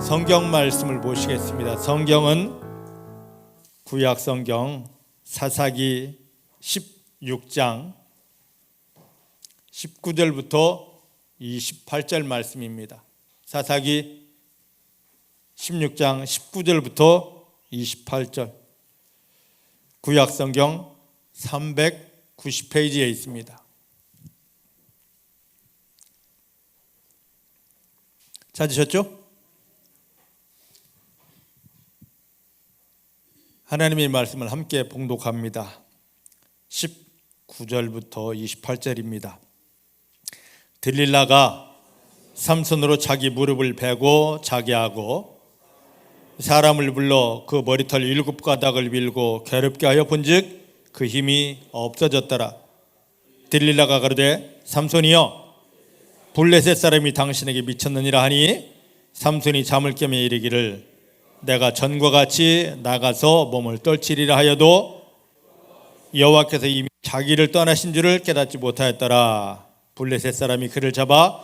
성경 말씀을 보시겠습니다. 성경은 구약 성경 사사기 16장 19절부터 28절 말씀입니다. 사사기 16장 19절부터 28절, 구약 성경 390페이지에 있습니다. 찾으셨죠? 하나님의 말씀을 함께 봉독합니다. 19절부터 28절입니다. 들릴라가 삼손으로 자기 무릎을 베고 자게 하고 사람을 불러 그 머리털 7가닥을 밀고 괴롭게 하여 본즉 그 힘이 없어졌더라. 들릴라가 가로되 삼손이여 블레셋 사람이 당신에게 미쳤느니라 하니 삼손이 잠을 깨며 이르기를 내가 전과 같이 나가서 몸을 떨치리라 하여도 여호와께서 이미 자기를 떠나신 줄을 깨닫지 못하였더라. 블레셋 사람이 그를 잡아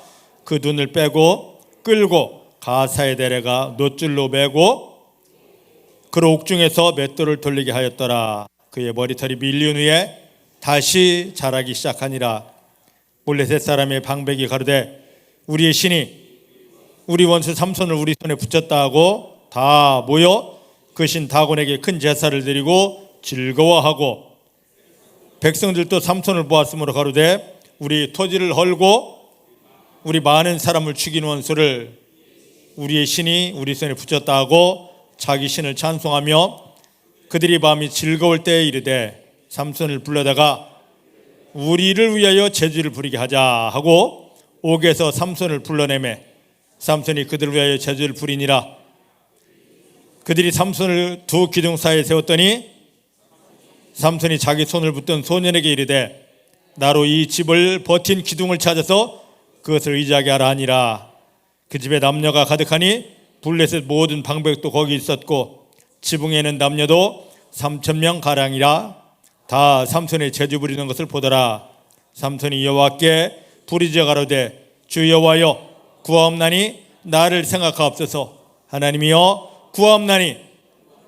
그 눈을 빼고 끌고 가사에 데려가 놋줄로 매고 그를 옥중에서 맷돌을 돌리게 하였더라. 그의 머리털이 밀린 후에 다시 자라기 시작하니라. 블레셋 사람의 방백이 가로되 우리의 신이 우리 원수 삼손을 우리 손에 붙였다 하고 다 모여 그 신 다곤에게 큰 제사를 드리고 즐거워하고 백성들도 삼손을 보았으므로 가로되 우리 토지를 헐고 우리 많은 사람을 죽인 원수를 우리의 신이 우리 손에 붙였다 하고 자기 신을 찬송하며 그들이 밤이 즐거울 때에 이르되 삼손을 불러다가 우리를 위하여 제주를 부리게 하자 하고 옥에서 삼손을 불러내매 삼손이 그들을 위하여 제주를 부리니라. 그들이 삼손을 두 기둥 사이에 세웠더니 삼손이 자기 손을 붙든 소년에게 이르되 나로 이 집을 버틴 기둥을 찾아서 그것을 의지하게 하라 하니라. 그 집에 남녀가 가득하니 블레셋 모든 방백도 거기 있었고 지붕에는 남녀도 3,000명 가량이라. 다 삼손의 제주 부리는 것을 보더라. 삼손이 여호와께 부르짖어 가로되 주 여호와여 구하옵나니 나를 생각하옵소서. 하나님이여 구하옵나니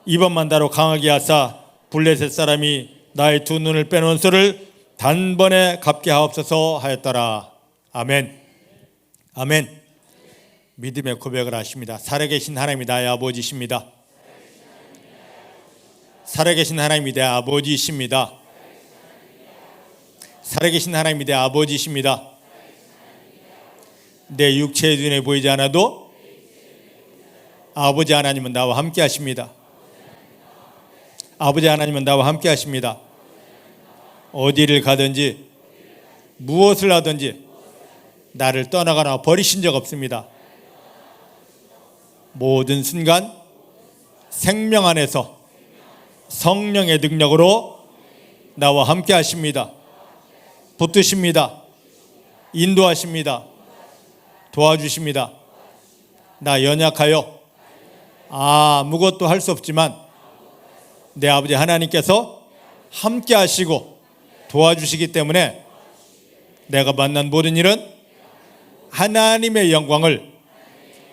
이번만 나로 강하게 하사 블레셋 사람이 나의 두 눈을 빼놓은 소를 단번에 갚게 하옵소서 하였더라. 아멘. 아멘. 믿음의 고백을 하십니다. 살아계신 하나님이 나의 아버지십니다. 살아계신 하나님이 내 아버지이십니다. 살아계신 하나님이 내 아버지이십니다. 내 육체의 눈에 보이지 않아도 아버지 하나님은 나와 함께 하십니다. 아버지 하나님은 나와 함께 하십니다. 어디를 가든지 무엇을 하든지 나를 떠나거나 버리신 적 없습니다. 모든 순간 생명 안에서 성령의 능력으로 나와 함께 하십니다. 붙드십니다. 인도하십니다. 도와주십니다. 나 연약하여 아무것도 할 수 없지만 내 아버지 하나님께서 함께 하시고 도와주시기 때문에 내가 만난 모든 일은 하나님의 영광을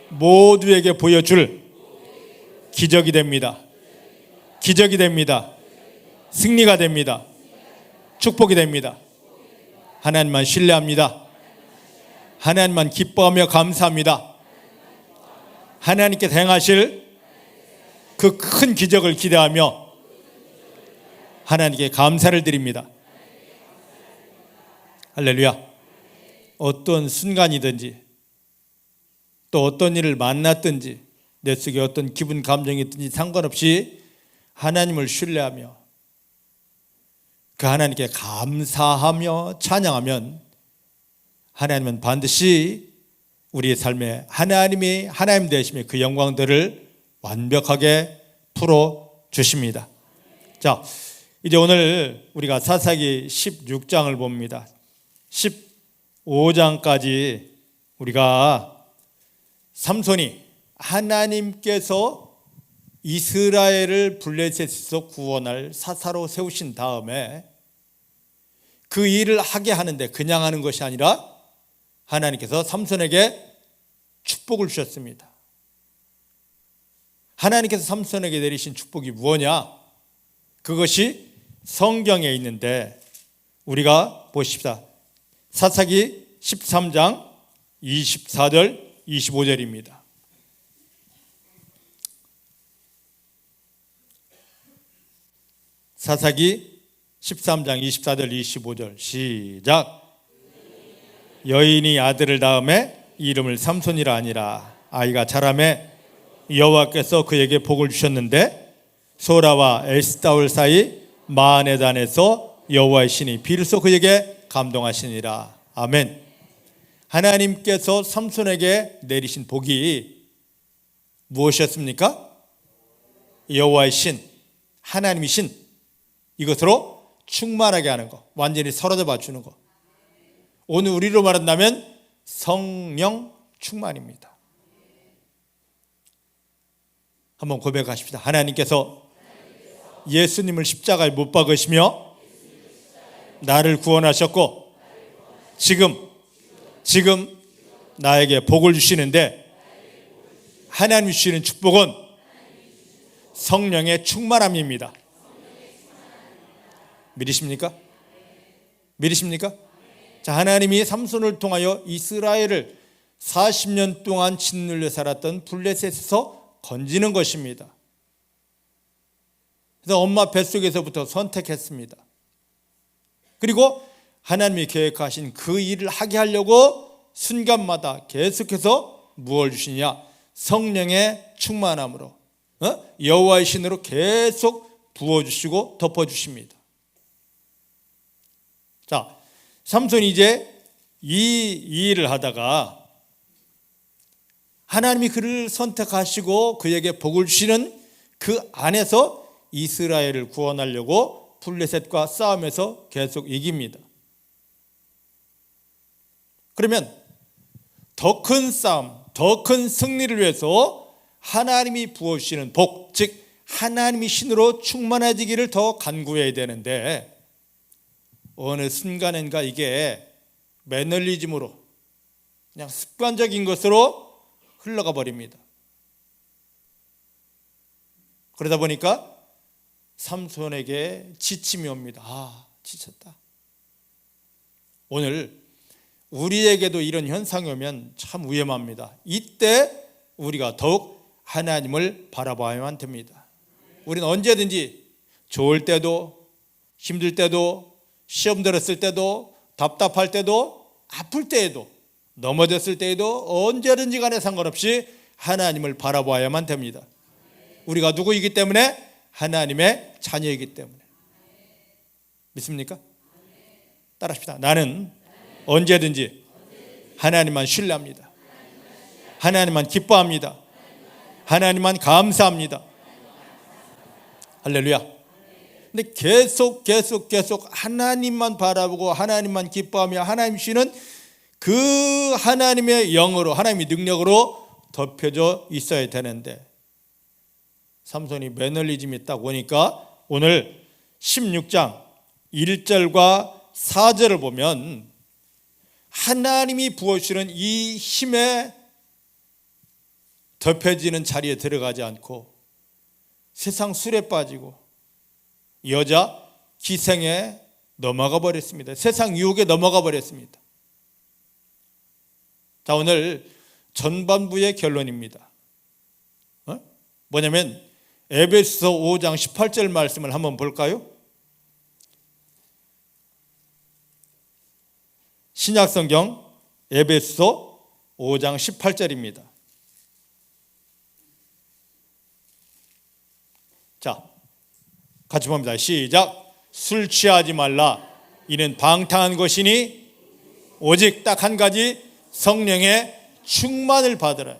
모두에게 보여줄 기적이 됩니다. 기적이 됩니다. 승리가 됩니다. 축복이 됩니다. 하나님만 신뢰합니다. 하나님만 기뻐하며 감사합니다. 하나님께서 행하실 그 큰 기적을 기대하며 하나님께 감사를 드립니다. 할렐루야. 어떤 순간이든지 또 어떤 일을 만났든지 내 속에 어떤 기분 감정이 있든지 상관없이 하나님을 신뢰하며 그 하나님께 감사하며 찬양하면 하나님은 반드시 우리의 삶에 하나님 되심의 그 영광들을 완벽하게 풀어주십니다. 자, 이제 오늘 우리가 사사기 16장을 봅니다. 15장까지 우리가 삼손이 하나님께서 이스라엘을 블레셋에서 구원할 사사로 세우신 다음에 그 일을 하게 하는데 그냥 하는 것이 아니라 하나님께서 삼손에게 축복을 주셨습니다. 하나님께서 삼손에게 내리신 축복이 무엇냐? 그것이 성경에 있는데 우리가 보십시다. 사사기 13장 24절 25절입니다. 사사기 13장 24절 25절 시작. 여인이 아들을 낳음에 이름을 삼손이라 하니라. 아이가 자라매 여호와께서 그에게 복을 주셨는데 소라와 에스다올 사이 마하네단에서 여호와의 신이 비로소 그에게 감동하시니라. 아멘. 하나님께서 삼손에게 내리신 복이 무엇이었습니까? 여호와의 신, 하나님의 신, 이것으로 충만하게 하는 것, 완전히 사로잡아 주는 것. 오늘 우리로 말한다면 성령 충만입니다. 한번 고백하십시다. 하나님께서 예수님을 십자가에 못 박으시며 나를 구원하셨고 지금 나에게 복을 주시는데 하나님이 주시는 축복은 성령의 충만함입니다. 믿으십니까? 믿으십니까? 자, 하나님이 삼손을 통하여 이스라엘을 40년 동안 짓눌려 살았던 블레셋에서 건지는 것입니다. 그래서 엄마 뱃속에서부터 선택했습니다. 그리고 하나님이 계획하신 그 일을 하게 하려고 순간마다 계속해서 무엇을 주시냐? 성령의 충만함으로 여호와의 신으로 계속 부어주시고 덮어주십니다. 자, 삼손이 이제 이 일을 하다가 하나님이 그를 선택하시고 그에게 복을 주시는 그 안에서 이스라엘을 구원하려고 블레셋과 싸움에서 계속 이깁니다. 그러면 더 큰 싸움, 더 큰 승리를 위해서 하나님이 부어주시는 복, 즉 하나님이 신으로 충만해지기를 더 간구해야 되는데 어느 순간인가 이게 매너리즘으로 그냥 습관적인 것으로 흘러가 버립니다. 그러다 보니까 삼손에게 지침이 옵니다. 지쳤다. 오늘 우리에게도 이런 현상이 오면 참 위험합니다. 이때 우리가 더욱 하나님을 바라봐야만 됩니다. 우리는 언제든지 좋을 때도 힘들 때도 시험 들었을 때도 답답할 때도 아플 때에도 넘어졌을 때에도 언제든지 간에 상관없이 하나님을 바라봐야만 됩니다. 우리가 누구이기 때문에? 하나님의 자녀이기 때문에. 믿습니까? 따라합시다. 나는 언제든지 하나님만 신뢰합니다. 하나님만 기뻐합니다. 하나님만 감사합니다. 할렐루야. 근데 계속 하나님만 바라보고 하나님만 기뻐하며 하나님 주시는 그 하나님의 영으로, 하나님의 능력으로 덮여져 있어야 되는데 삼손이 매너리즘이 딱 오니까 오늘 16장 1절과 4절을 보면 하나님이 부어주시는 이 힘에 덮여지는 자리에 들어가지 않고 세상 술에 빠지고 여자 기생에 넘어가 버렸습니다. 세상 유혹에 넘어가 버렸습니다. 자, 오늘 전반부의 결론입니다. 뭐냐면 에베소서 5장 18절 말씀을 한번 볼까요? 신약성경 에베소서 5장 18절입니다. 자, 같이 봅니다. 시작. 술 취하지 말라. 이는 방탕한 것이니 오직 딱 한 가지 성령의 충만을 받으라.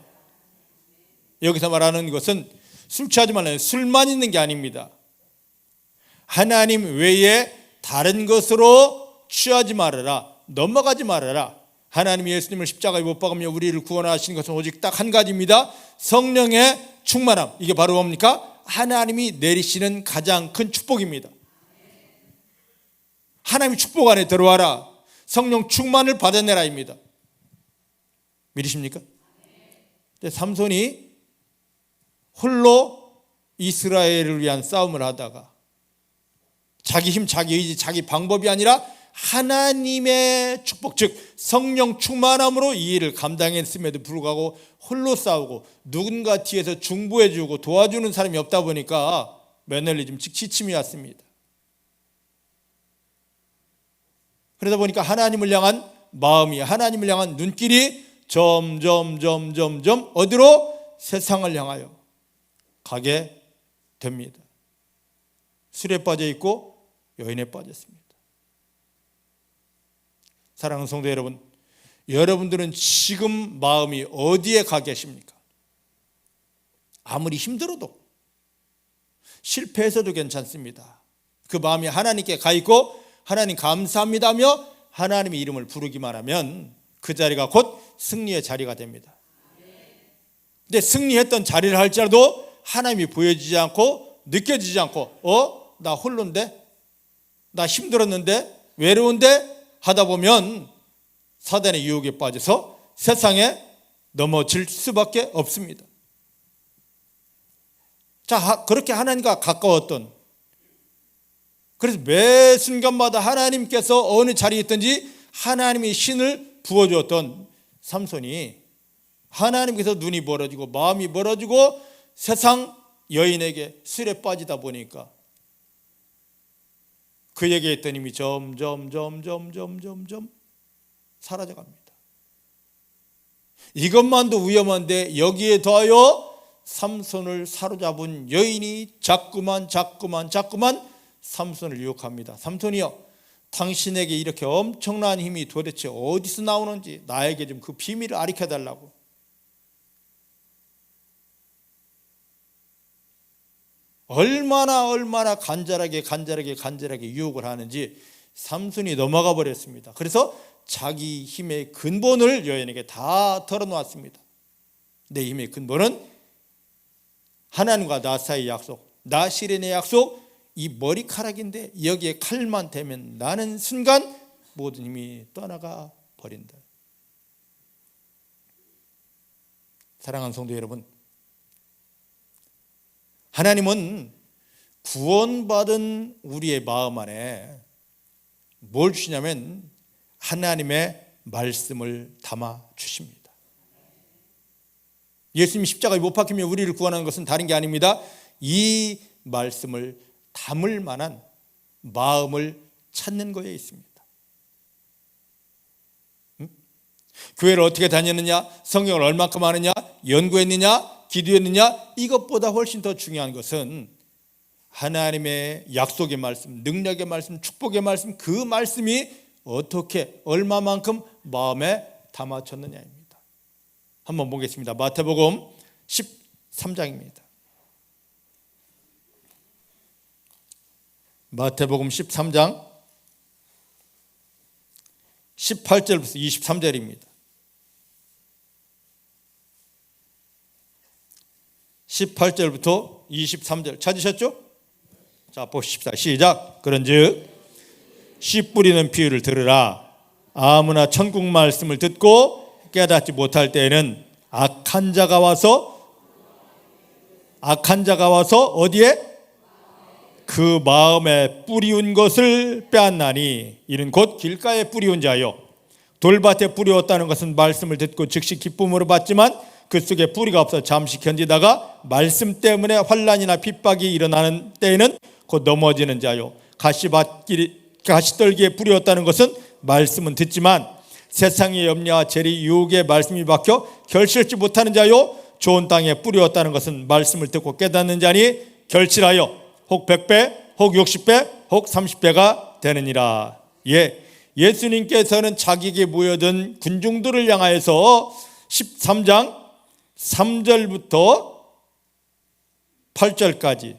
여기서 말하는 것은 술 취하지 말라. 술만 있는 게 아닙니다. 하나님 외에 다른 것으로 취하지 말아라. 넘어가지 말아라. 하나님이 예수님을 십자가에 못 박으며 우리를 구원하신 것은 오직 딱 한 가지입니다. 성령의 충만함. 이게 바로 뭡니까? 하나님이 내리시는 가장 큰 축복입니다. 하나님의 축복 안에 들어와라. 성령 충만을 받아내라입니다. 믿으십니까? 삼손이 홀로 이스라엘을 위한 싸움을 하다가 자기 힘, 자기 의지, 자기 방법이 아니라 하나님의 축복, 즉 성령 충만함으로 이 일을 감당했음에도 불구하고 홀로 싸우고 누군가 뒤에서 중보해주고 도와주는 사람이 없다 보니까 매너리즘, 즉 지침이 왔습니다. 그러다 보니까 하나님을 향한 마음이, 하나님을 향한 눈길이 점점 어디로? 세상을 향하여 가게 됩니다. 술에 빠져 있고 여인에 빠졌습니다. 사랑하는 성도 여러분, 여러분들은 지금 마음이 어디에 가 계십니까? 아무리 힘들어도, 실패해서도 괜찮습니다. 그 마음이 하나님께 가 있고 하나님 감사합니다며 하나님의 이름을 부르기만 하면 그 자리가 곧 승리의 자리가 됩니다. 근데 승리했던 자리를 할지라도 하나님이 보여지지 않고 느껴지지 않고 나 홀로인데, 나 힘들었는데, 외로운데 하다 보면 사단의 유혹에 빠져서 세상에 넘어질 수밖에 없습니다. 자, 그렇게 하나님과 가까웠던, 그래서 매 순간마다 하나님께서 어느 자리에 있든지 하나님이 신을 부어주었던 삼손이 하나님께서 눈이 멀어지고 마음이 멀어지고 세상 여인에게 술에 빠지다 보니까 그에게 있던 힘이 점점 사라져갑니다. 이것만도 위험한데 여기에 더하여 삼손을 사로잡은 여인이 자꾸만 삼손을 유혹합니다. 삼손이여, 당신에게 이렇게 엄청난 힘이 도대체 어디서 나오는지 나에게 좀 그 비밀을 알려달라고. 얼마나 간절하게 유혹을 하는지 삼손이 넘어가 버렸습니다. 그래서 자기 힘의 근본을 여인에게 다 털어놓았습니다. 내 힘의 근본은 하나님과 나 사이의 약속, 나 실현의 약속, 이 머리카락인데 여기에 칼만 대면 나는 순간 모든 힘이 떠나가 버린다. 사랑하는 성도 여러분, 하나님은 구원받은 우리의 마음 안에 뭘 주시냐면 하나님의 말씀을 담아 주십니다. 예수님이 십자가에 못 박히며 우리를 구원하는 것은 다른 게 아닙니다. 이 말씀을 담을 만한 마음을 찾는 거에 있습니다. 교회를 어떻게 다녔느냐, 성경을 얼마큼 아느냐, 연구했느냐, 기도했느냐, 이것보다 훨씬 더 중요한 것은 하나님의 약속의 말씀, 능력의 말씀, 축복의 말씀, 그 말씀이 어떻게 얼마만큼 마음에 담아졌느냐입니다. 한번 보겠습니다. 마태복음 13장입니다. 마태복음 13장 18절부터 23절입니다. 18절부터 23절 찾으셨죠? 자, 보십시다. 시작. 그런즉 씨 뿌리는 비유를 들으라. 아무나 천국 말씀을 듣고 깨닫지 못할 때에는 악한 자가 와서 어디에? 그 마음에 뿌리운 것을 빼앗나니 이는 곧 길가에 뿌리운 자요, 돌밭에 뿌리웠다는 것은 말씀을 듣고 즉시 기쁨으로 받지만 그 속에 뿌리가 없어 잠시 견디다가 말씀 때문에 환난이나 핍박이 일어나는 때에는 곧 넘어지는 자요, 가시떨기에 뿌리웠다는 것은 말씀은 듣지만 세상의 염려와 재리 유혹의 말씀이 박혀 결실치 못하는 자요, 좋은 땅에 뿌리웠다는 것은 말씀을 듣고 깨닫는 자니 결실하여 혹 100배, 혹 60배, 혹 30배가 되느니라. 예수님께서는 자기에게 모여든 군중들을 향하여서 13장 3절부터 8절까지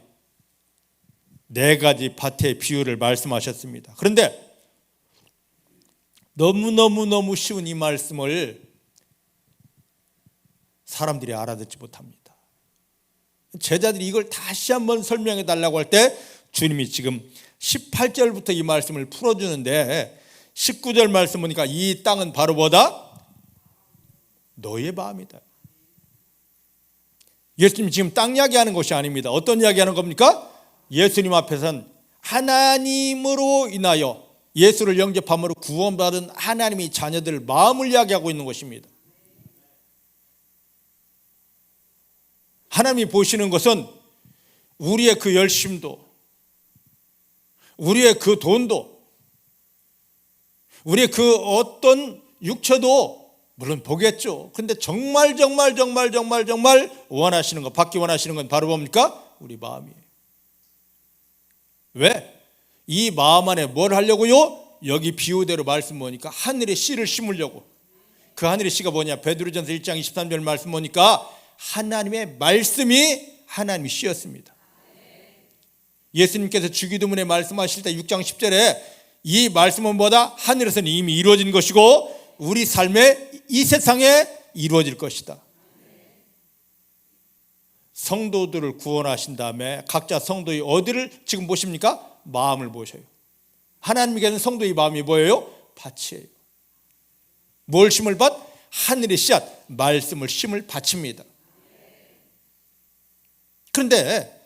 4가지 밭의 비유를 말씀하셨습니다. 그런데 너무 쉬운 이 말씀을 사람들이 알아듣지 못합니다. 제자들이 이걸 다시 한번 설명해 달라고 할 때 주님이 지금 18절부터 이 말씀을 풀어주는데 19절 말씀 보니까 이 땅은 바로 뭐다? 너의 마음이다. 예수님 지금 땅 이야기하는 것이 아닙니다. 어떤 이야기하는 겁니까? 예수님 앞에서는 하나님으로 인하여 예수를 영접함으로 구원받은 하나님의 자녀들 마음을 이야기하고 있는 것입니다. 하나님이 보시는 것은 우리의 그 열심도, 우리의 그 돈도, 우리의 그 어떤 육체도 물론 보겠죠. 그런데 정말 원하시는 것, 받기 원하시는 건 바로 뭡니까? 우리 마음이에요. 왜? 이 마음 안에 뭘 하려고요? 여기 비유대로 말씀 보니까 하늘의 씨를 심으려고. 그 하늘의 씨가 뭐냐? 베드로전서 1장 23절 말씀 보니까 하나님의 말씀이 하나님의 씨였습니다. 예수님께서 주기도문에 말씀하실 때 6장 10절에 이 말씀은 뭐다? 하늘에서는 이미 이루어진 것이고 우리 삶에 이 세상에 이루어질 것이다. 성도들을 구원하신 다음에 각자 성도의 어디를 지금 보십니까? 마음을 보셔요. 하나님께서는 성도의 마음이 뭐예요? 밭이에요. 뭘 심을 밭? 하늘의 씨앗, 말씀을 심을 밭입니다. 그런데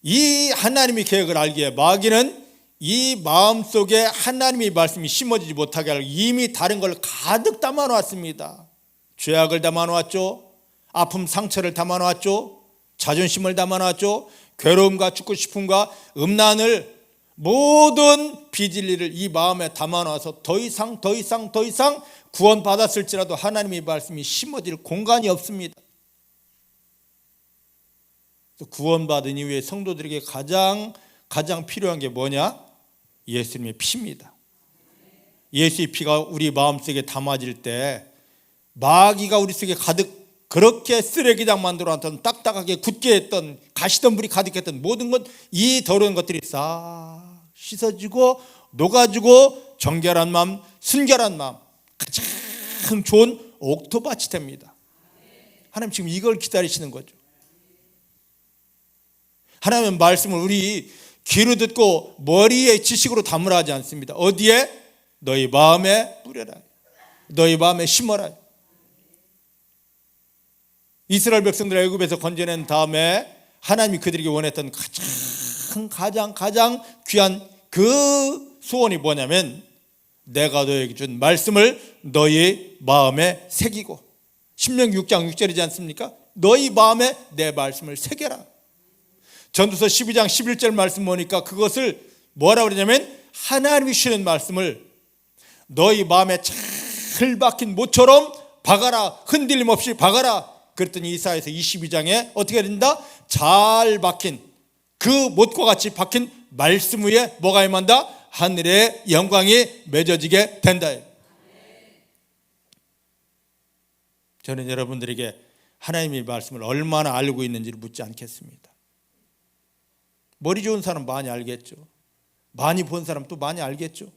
이 하나님의 계획을 알기에 마귀는 이 마음속에 하나님의 말씀이 심어지지 못하게 하려고 이미 다른 걸 가득 담아놓았습니다. 죄악을 담아놓았죠. 아픔 상처를 담아놓았죠. 자존심을 담아놨죠. 괴로움과 죽고 싶음과 음란을 모든 비진리를 이 마음에 담아놔서 더 이상 구원받았을지라도 하나님의 말씀이 심어질 공간이 없습니다. 구원받은 이후에 성도들에게 가장 필요한 게 뭐냐? 예수님의 피입니다. 예수의 피가 우리 마음속에 담아질 때 마귀가 우리 속에 가득 그렇게 쓰레기장 만들어놨던 딱딱하게 굳게 했던 가시덤불이 가득했던 모든 것, 이 더러운 것들이 싹 씻어지고 녹아지고 정결한 마음, 순결한 마음, 가장 좋은 옥토밭이 됩니다. 하나님 지금 이걸 기다리시는 거죠. 하나님의 말씀을 우리 귀로 듣고 머리에 지식으로 담으라 하지 않습니다. 어디에? 너희 마음에 뿌려라. 너희 마음에 심어라. 이스라엘 백성들 애굽에서 건져낸 다음에 하나님이 그들에게 원했던 가장 귀한 그 소원이 뭐냐면 내가 너에게 준 말씀을 너희 마음에 새기고, 신명기 6장 6절이지 않습니까? 너희 마음에 내 말씀을 새겨라. 전도서 12장 11절 말씀 보니까 그것을 뭐라고 그러냐면 하나님이 주시는 말씀을 너희 마음에 잘 박힌 못처럼 박아라. 흔들림 없이 박아라. 그랬더니 이사야서 22장에 어떻게 된다? 잘 박힌 그 못과 같이 박힌 말씀 위에 뭐가 임한다? 하늘의 영광이 맺어지게 된다. 저는 여러분들에게 하나님의 말씀을 얼마나 알고 있는지를 묻지 않겠습니다. 머리 좋은 사람 많이 알겠죠. 많이 본 사람 또 많이 알겠죠.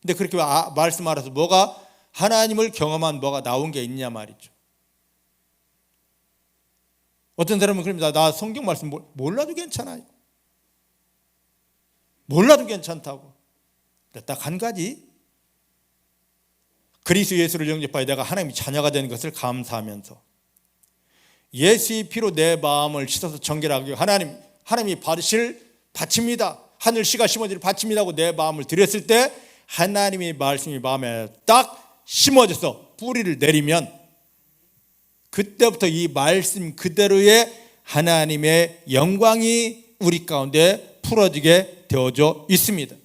근데 그렇게 말씀 알아서 뭐가 하나님을 경험한 뭐가 나온 게 있냐 말이죠. 어떤 사람은 그럽니다. 나 성경 말씀 몰라도 괜찮아요. 몰라도 괜찮다고. 딱 한 가지, 그리스도 예수를 영접하여 내가 하나님의 자녀가 되는 것을 감사하면서 예수의 피로 내 마음을 씻어서 정결하게 하나님이 받으실 밭입니다. 하늘 씨가 심어질 밭입니다고 내 마음을 드렸을 때 하나님의 말씀이 마음에 딱 심어져서 뿌리를 내리면 그때부터 이 말씀 그대로의 하나님의 영광이 우리 가운데 풀어지게 되어져 있습니다.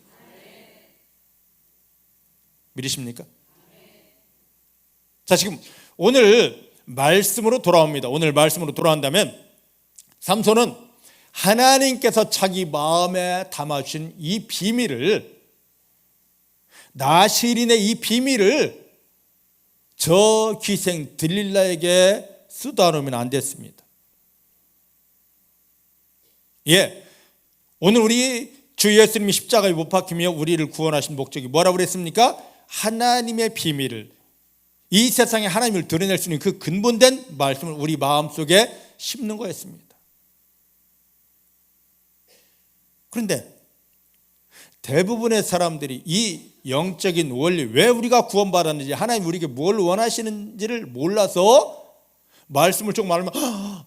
믿으십니까? 자, 지금 오늘 말씀으로 돌아옵니다. 오늘 말씀으로 돌아온다면 삼손은 하나님께서 자기 마음에 담아주신 이 비밀을, 나실인의 이 비밀을 저 귀생 들릴라에게 쓰다놓으면 안 됐습니다. 오늘 우리 주 예수님이 십자가에 못 박히며 우리를 구원하신 목적이 뭐라고 그랬습니까? 하나님의 비밀을, 이 세상에 하나님을 드러낼 수 있는 그 근본된 말씀을 우리 마음속에 심는 거였습니다. 그런데 대부분의 사람들이 이 영적인 원리, 왜 우리가 구원받았는지, 하나님 우리에게 뭘 원하시는지를 몰라서 말씀을 조금 알면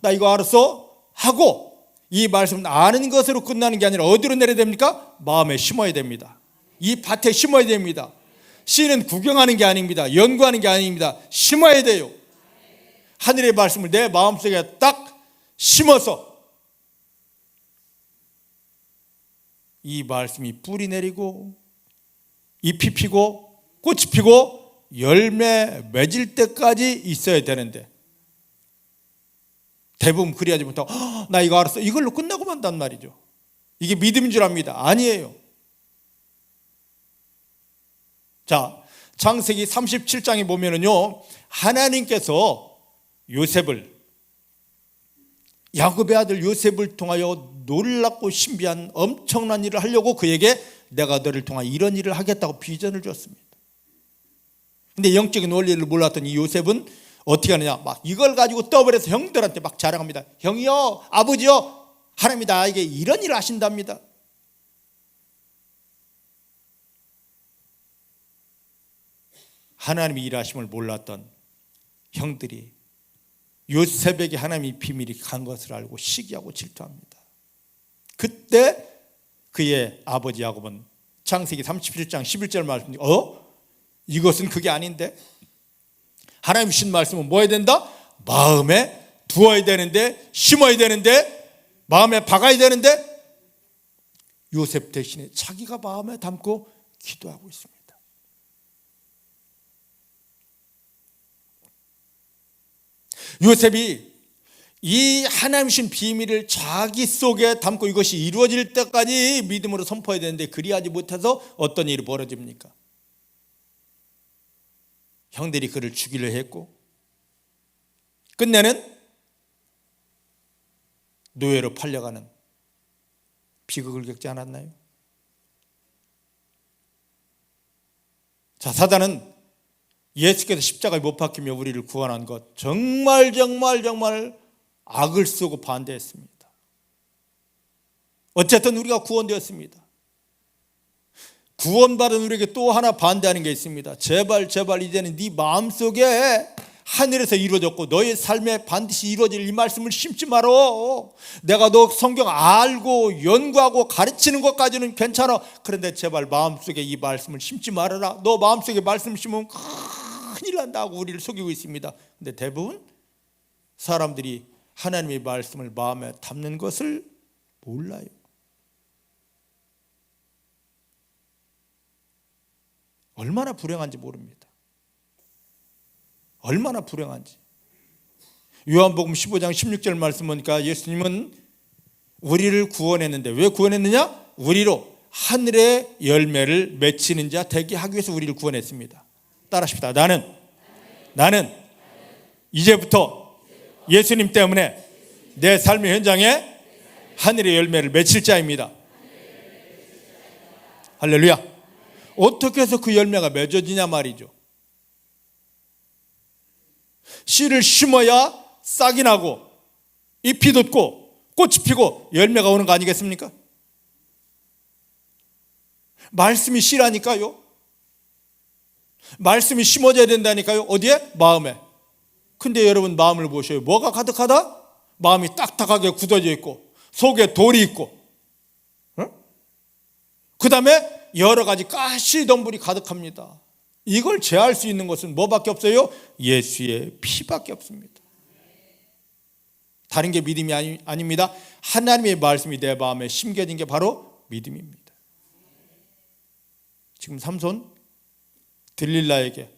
나 이거 알았어? 하고 이 말씀은 아는 것으로 끝나는 게 아니라 어디로 내려야 됩니까? 마음에 심어야 됩니다. 이 밭에 심어야 됩니다. 씨는 구경하는 게 아닙니다. 연구하는 게 아닙니다. 심어야 돼요. 하늘의 말씀을 내 마음속에 딱 심어서 이 말씀이 뿌리 내리고 잎이 피고 꽃이 피고 열매 맺을 때까지 있어야 되는데 대부분 그리하지 못하고 나 이거 알았어 이걸로 끝나고 만단 말이죠. 이게 믿음인 줄 압니다. 아니에요. 자, 창세기 37장에 보면은요, 하나님께서 요셉을, 야곱의 아들 요셉을 통하여 놀랍고 신비한 엄청난 일을 하려고 그에게 내가 너를 통하여 이런 일을 하겠다고 비전을 줬습니다. 근데 영적인 원리를 몰랐던 이 요셉은 어떻게 하느냐, 막 이걸 가지고 떠버려서 형들한테 막 자랑합니다. 형이요, 아버지요, 하나님이 나에게 이런 일을 하신답니다. 하나님이 일하심을 몰랐던 형들이 요셉에게 하나님의 비밀이 간 것을 알고 시기하고 질투합니다. 그때 그의 아버지 야곱은 창세기 37장 11절 말씀, 이것은 그게 아닌데 하나님 주신 말씀은 뭐 해야 된다? 마음에 두어야 되는데, 심어야 되는데, 마음에 박아야 되는데 요셉 대신에 자기가 마음에 담고 기도하고 있습니다. 요셉이 이 하나님 주신 비밀을 자기 속에 담고 이것이 이루어질 때까지 믿음으로 선포해야 되는데 그리하지 못해서 어떤 일이 벌어집니까? 형들이 그를 죽이려 했고 끝내는 노예로 팔려가는 비극을 겪지 않았나요? 자, 사단은 예수께서 십자가에 못 박히며 우리를 구원한 것 정말 악을 쓰고 반대했습니다. 어쨌든 우리가 구원되었습니다. 구원받은 우리에게 또 하나 반대하는 게 있습니다. 제발 이제는 네 마음속에 하늘에서 이루어졌고 너의 삶에 반드시 이루어질 이 말씀을 심지 말어. 내가 너 성경 알고 연구하고 가르치는 것까지는 괜찮아. 그런데 제발 마음속에 이 말씀을 심지 말아라. 너 마음속에 말씀 심으면 큰일 난다고 우리를 속이고 있습니다. 근데 대부분 사람들이 하나님의 말씀을 마음에 담는 것을 몰라요. 얼마나 불행한지 모릅니다. 얼마나 불행한지. 요한복음 15장 16절 말씀 보니까 예수님은 우리를 구원했는데 왜 구원했느냐? 우리로 하늘의 열매를 맺히는 자 되게 하기 위해서 우리를 구원했습니다. 따라하십시다. 나는 이제부터 예수님 때문에 내 삶의 현장에 하늘의 열매를 맺힐 자입니다. 할렐루야. 어떻게 해서 그 열매가 맺어지냐 말이죠. 씨를 심어야 싹이 나고 잎이 돋고 꽃이 피고 열매가 오는 거 아니겠습니까? 말씀이 씨라니까요. 말씀이 심어져야 된다니까요. 어디에? 마음에. 근데 여러분 마음을 보셔요. 뭐가 가득하다? 마음이 딱딱하게 굳어져 있고 속에 돌이 있고 그 다음에 여러 가지 가시덤불이 가득합니다. 이걸 제할 수 있는 것은 뭐밖에 없어요? 예수의 피밖에 없습니다. 다른 게 믿음이 아닙니다. 하나님의 말씀이 내 마음에 심겨진 게 바로 믿음입니다. 지금 삼손 들릴라에게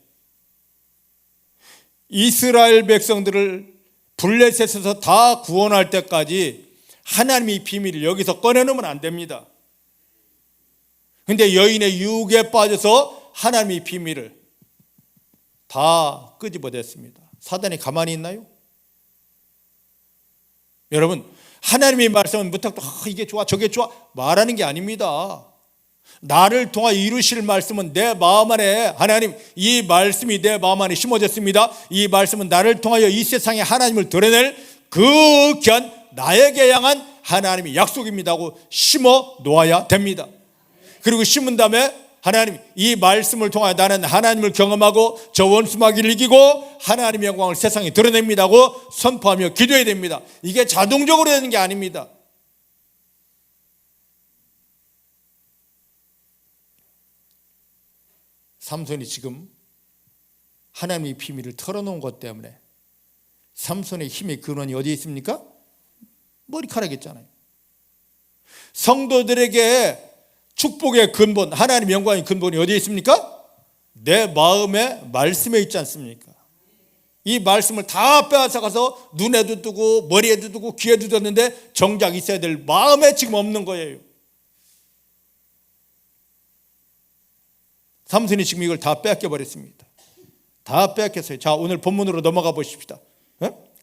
이스라엘 백성들을 블레셋에서 다 구원할 때까지 하나님의 비밀을 여기서 꺼내놓으면 안 됩니다. 근데 여인의 유혹에 빠져서 하나님의 비밀을 다 끄집어냈습니다. 사단이 가만히 있나요? 여러분, 하나님의 말씀은 무턱도 이게 좋아 저게 좋아 말하는 게 아닙니다. 나를 통하 이루실 말씀은 내 마음 안에 하나님 이 말씀이 내 마음 안에 심어졌습니다. 이 말씀은 나를 통하여 이 세상에 하나님을 드러낼 그 귀한 나에게 향한 하나님의 약속입니다 하고 심어 놓아야 됩니다. 그리고 심은 다음에 하나님, 이 말씀을 통하여 나는 하나님을 경험하고 저 원수 마귀를 이기고 하나님의 영광을 세상에 드러냅니다고 선포하며 기도해야 됩니다. 이게 자동적으로 되는 게 아닙니다. 삼손이 지금 하나님의 비밀을 털어놓은 것 때문에 삼손의 힘의 근원이 어디에 있습니까? 머리카락에 있잖아요. 성도들에게 축복의 근본, 하나님의 영광의 근본이 어디에 있습니까? 내 마음의 말씀에 있지 않습니까? 이 말씀을 다 빼앗아가서 눈에도 뜨고 머리에도 뜨고 귀에도 듣는데 정작 있어야 될 마음에 지금 없는 거예요. 삼손이 지금 이걸 다 빼앗겨버렸습니다. 다 빼앗겼어요. 자, 오늘 본문으로 넘어가 보십시다.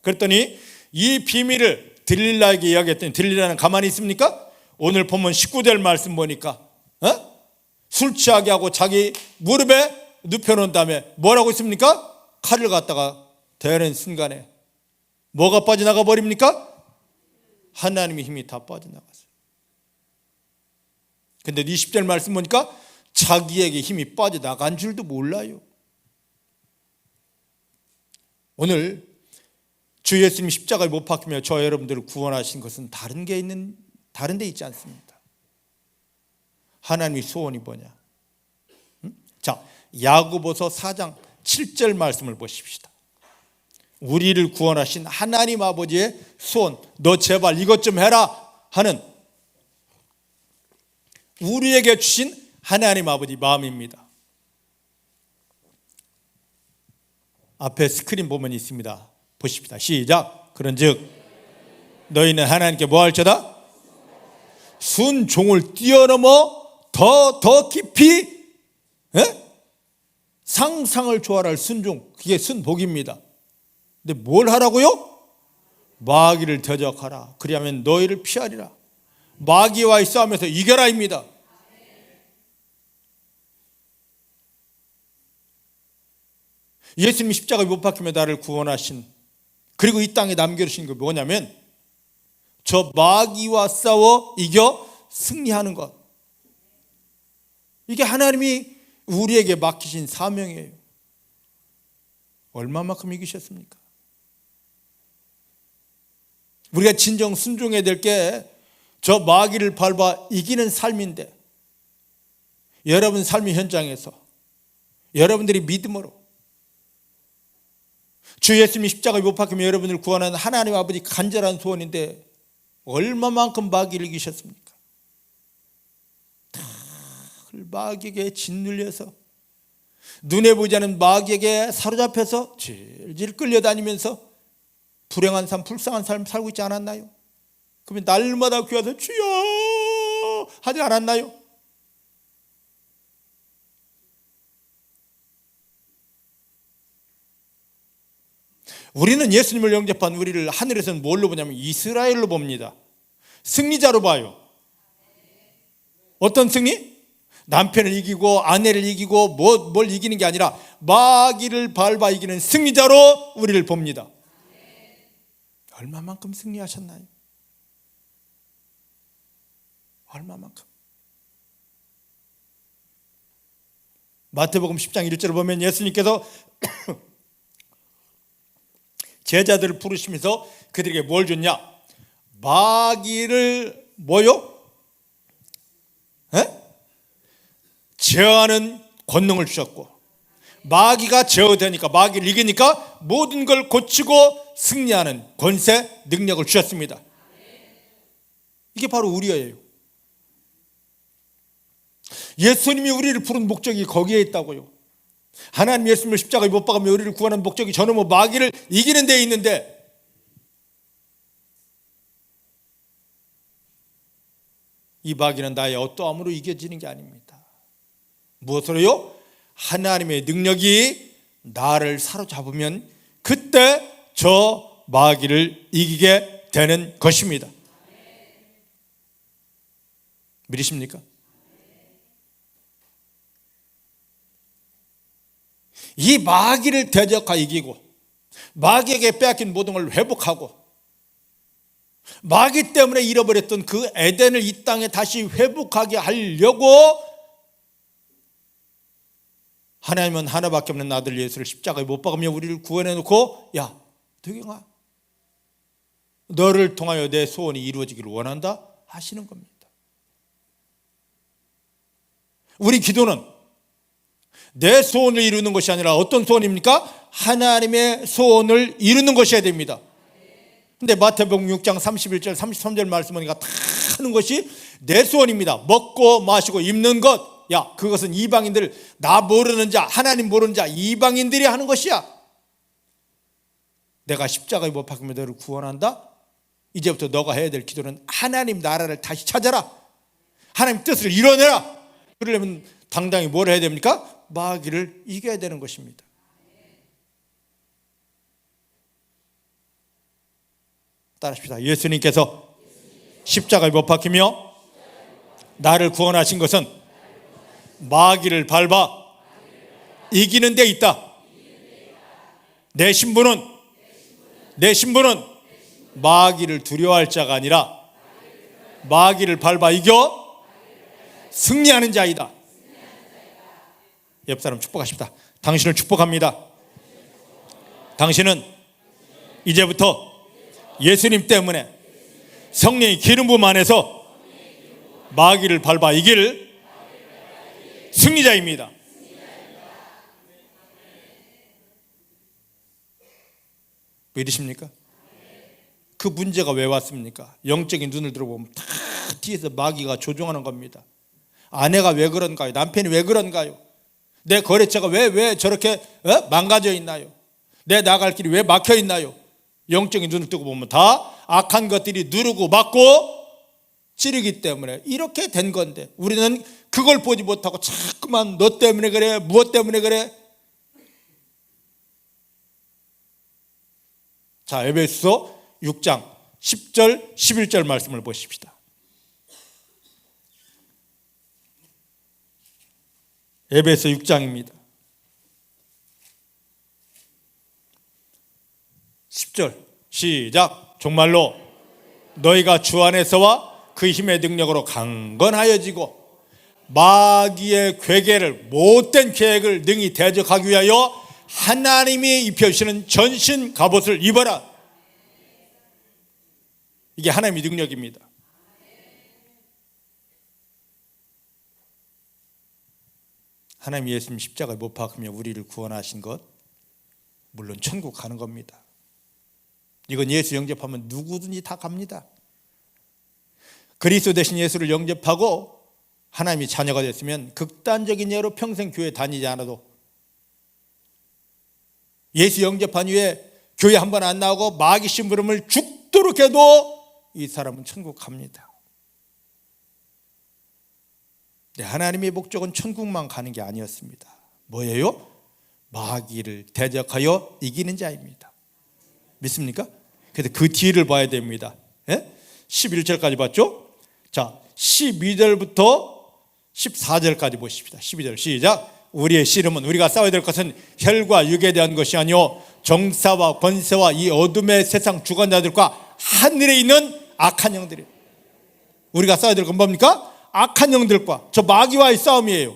그랬더니 이 비밀을 들릴라에게 이야기했더니 들릴라는 가만히 있습니까? 오늘 본문 19절 말씀 보니까 술 취하게 하고 자기 무릎에 눕혀놓은 다음에 뭐라고 있습니까? 칼을 갖다가 대는 순간에 뭐가 빠져나가 버립니까? 하나님의 힘이 다 빠져나갔어요. 근데 20절 말씀 보니까 자기에게 힘이 빠져나간 줄도 몰라요. 오늘 주 예수님 십자가에 못 박히며 저 여러분들을 구원하신 것은 다른 데 있지 않습니다. 하나님의 소원이 뭐냐? 자, 야고보서 4장 7절 말씀을 보십시다. 우리를 구원하신 하나님 아버지의 소원, 너 제발 이것 좀 해라 하는 우리에게 주신 하나님 아버지 마음입니다. 앞에 스크린 보면 있습니다. 보십시다. 시작. 그런즉 너희는 하나님께 뭐 할지어다? 순종을 뛰어넘어 더 깊이 상상을 초월할 순종, 그게 순복입니다. 근데 뭘 하라고요? 마귀를 대적하라. 그리하면 너희를 피하리라. 마귀와의 싸움에서 이겨라입니다. 예수님이 십자가에 못 박히며 나를 구원하신, 그리고 이 땅에 남겨주신 게 뭐냐면 저 마귀와 싸워 이겨 승리하는 것. 이게 하나님이 우리에게 맡기신 사명이에요. 얼마만큼 이기셨습니까? 우리가 진정 순종해야 될 게 저 마귀를 밟아 이기는 삶인데, 여러분 삶의 현장에서 여러분들이 믿음으로 주 예수님이 십자가에 못 박히며 여러분을 구원하는 하나님 아버지 간절한 소원인데 얼마만큼 마귀를 이기셨습니까? 다 마귀에게 짓눌려서, 눈에 보이지 않는 마귀에게 사로잡혀서 질질 끌려다니면서 불행한 삶, 불쌍한 삶 살고 있지 않았나요? 그러면 날마다 귀와서 주여 하지 않았나요? 우리는 예수님을 영접한 우리를 하늘에서는 뭘로 보냐면 이스라엘로 봅니다. 승리자로 봐요. 어떤 승리? 남편을 이기고 아내를 이기고 뭘 이기는 게 아니라 마귀를 밟아 이기는 승리자로 우리를 봅니다. 얼마만큼 승리하셨나요? 얼마만큼? 마태복음 10장 1절을 보면 예수님께서 제자들을 부르시면서 그들에게 뭘 줬냐? 마귀를 뭐요? 제어하는 권능을 주셨고, 마귀가 제어되니까, 마귀를 이기니까 모든 걸 고치고 승리하는 권세, 능력을 주셨습니다. 이게 바로 우리예요. 예수님이 우리를 부른 목적이 거기에 있다고요. 하나님 예수님을 십자가에 못 박으며 우리를 구하는 목적이 저는 마귀를 이기는 데에 있는데, 이 마귀는 나의 어떠함으로 이겨지는 게 아닙니다. 무엇으로요? 하나님의 능력이 나를 사로잡으면 그때 저 마귀를 이기게 되는 것입니다. 믿으십니까? 이 마귀를 대적하여 이기고, 마귀에게 빼앗긴 모든 걸 회복하고, 마귀 때문에 잃어버렸던 그 에덴을 이 땅에 다시 회복하게 하려고 하나님은 하나밖에 없는 아들 예수를 십자가에 못 박으며 우리를 구원해 놓고, 야 도경아, 너를 통하여 내 소원이 이루어지기를 원한다 하시는 겁니다. 우리 기도는 내 소원을 이루는 것이 아니라 어떤 소원입니까? 하나님의 소원을 이루는 것이어야 됩니다. 근데 마태복음 6장 31절 33절 말씀을 다 하는 것이 내 소원입니다. 먹고 마시고 입는 것, 야 그것은 이방인들, 나 모르는 자, 하나님 모르는 자, 이방인들이 하는 것이야. 내가 십자가에 못 박히며 너를 구원한다. 이제부터 너가 해야 될 기도는 하나님 나라를 다시 찾아라, 하나님 뜻을 이뤄내라. 그러려면 당당히 뭘 해야 됩니까? 마귀를 이겨야 되는 것입니다. 따라합시다. 예수님께서 십자가에 못 박히며 나를 구원하신 것은 마귀를 밟아 이기는 데 있다. 내 신분은 마귀를 두려워할 자가 아니라 마귀를 밟아 이겨 승리하는 자이다. 옆 사람 축복하십니다. 당신을 축복합니다. 당신은 이제부터 예수님 때문에 성령의 기름 부음 안에서 마귀를 밟아 이길 승리자입니다. 믿으십니까? 그 문제가 왜 왔습니까? 영적인 눈을 들어보면 다 뒤에서 마귀가 조종하는 겁니다. 아내가 왜 그런가요? 남편이 왜 그런가요? 내 거래처가 왜 저렇게 망가져 있나요? 내 나갈 길이 왜 막혀 있나요? 영적인 눈을 뜨고 보면 다 악한 것들이 누르고 막고 찌르기 때문에 이렇게 된 건데, 우리는 그걸 보지 못하고 자꾸만 너 때문에 그래, 무엇 때문에 그래. 자, 에베소서 6장 10절 11절 말씀을 보십시다. 에베소 6장입니다. 10절 시작. 정말로 너희가 주 안에서와 그 힘의 능력으로 강건하여지고 마귀의 괴계를, 못된 계획을 능히 대적하기 위하여 하나님이 입혀주시는 전신 갑옷을 입어라. 이게 하나님의 능력입니다. 하나님 예수님 십자가에 못 박으며 우리를 구원하신 것, 물론 천국 가는 겁니다. 이건 예수 영접하면 누구든지 다 갑니다. 그리스도 대신 예수를 영접하고 하나님이 자녀가 됐으면 극단적인 예로 평생 교회 다니지 않아도, 예수 영접한 후에 교회 한 번 안 나오고 마귀 심부름을 죽도록 해도 이 사람은 천국 갑니다. 네, 하나님의 목적은 천국만 가는 게 아니었습니다. 뭐예요? 마귀를 대적하여 이기는 자입니다. 믿습니까? 그래서 그 뒤를 봐야 됩니다. 11절까지 봤죠? 자, 12절부터 14절까지 보십시다. 12절 시작. 우리의 씨름은, 우리가 싸워야 될 것은 혈과 육에 대한 것이 아니요 정사와 권세와 이 어둠의 세상 주관자들과 하늘에 있는 악한 영들이에요. 우리가 싸워야 될 건 뭡니까? 악한 영들과 저 마귀와의 싸움이에요.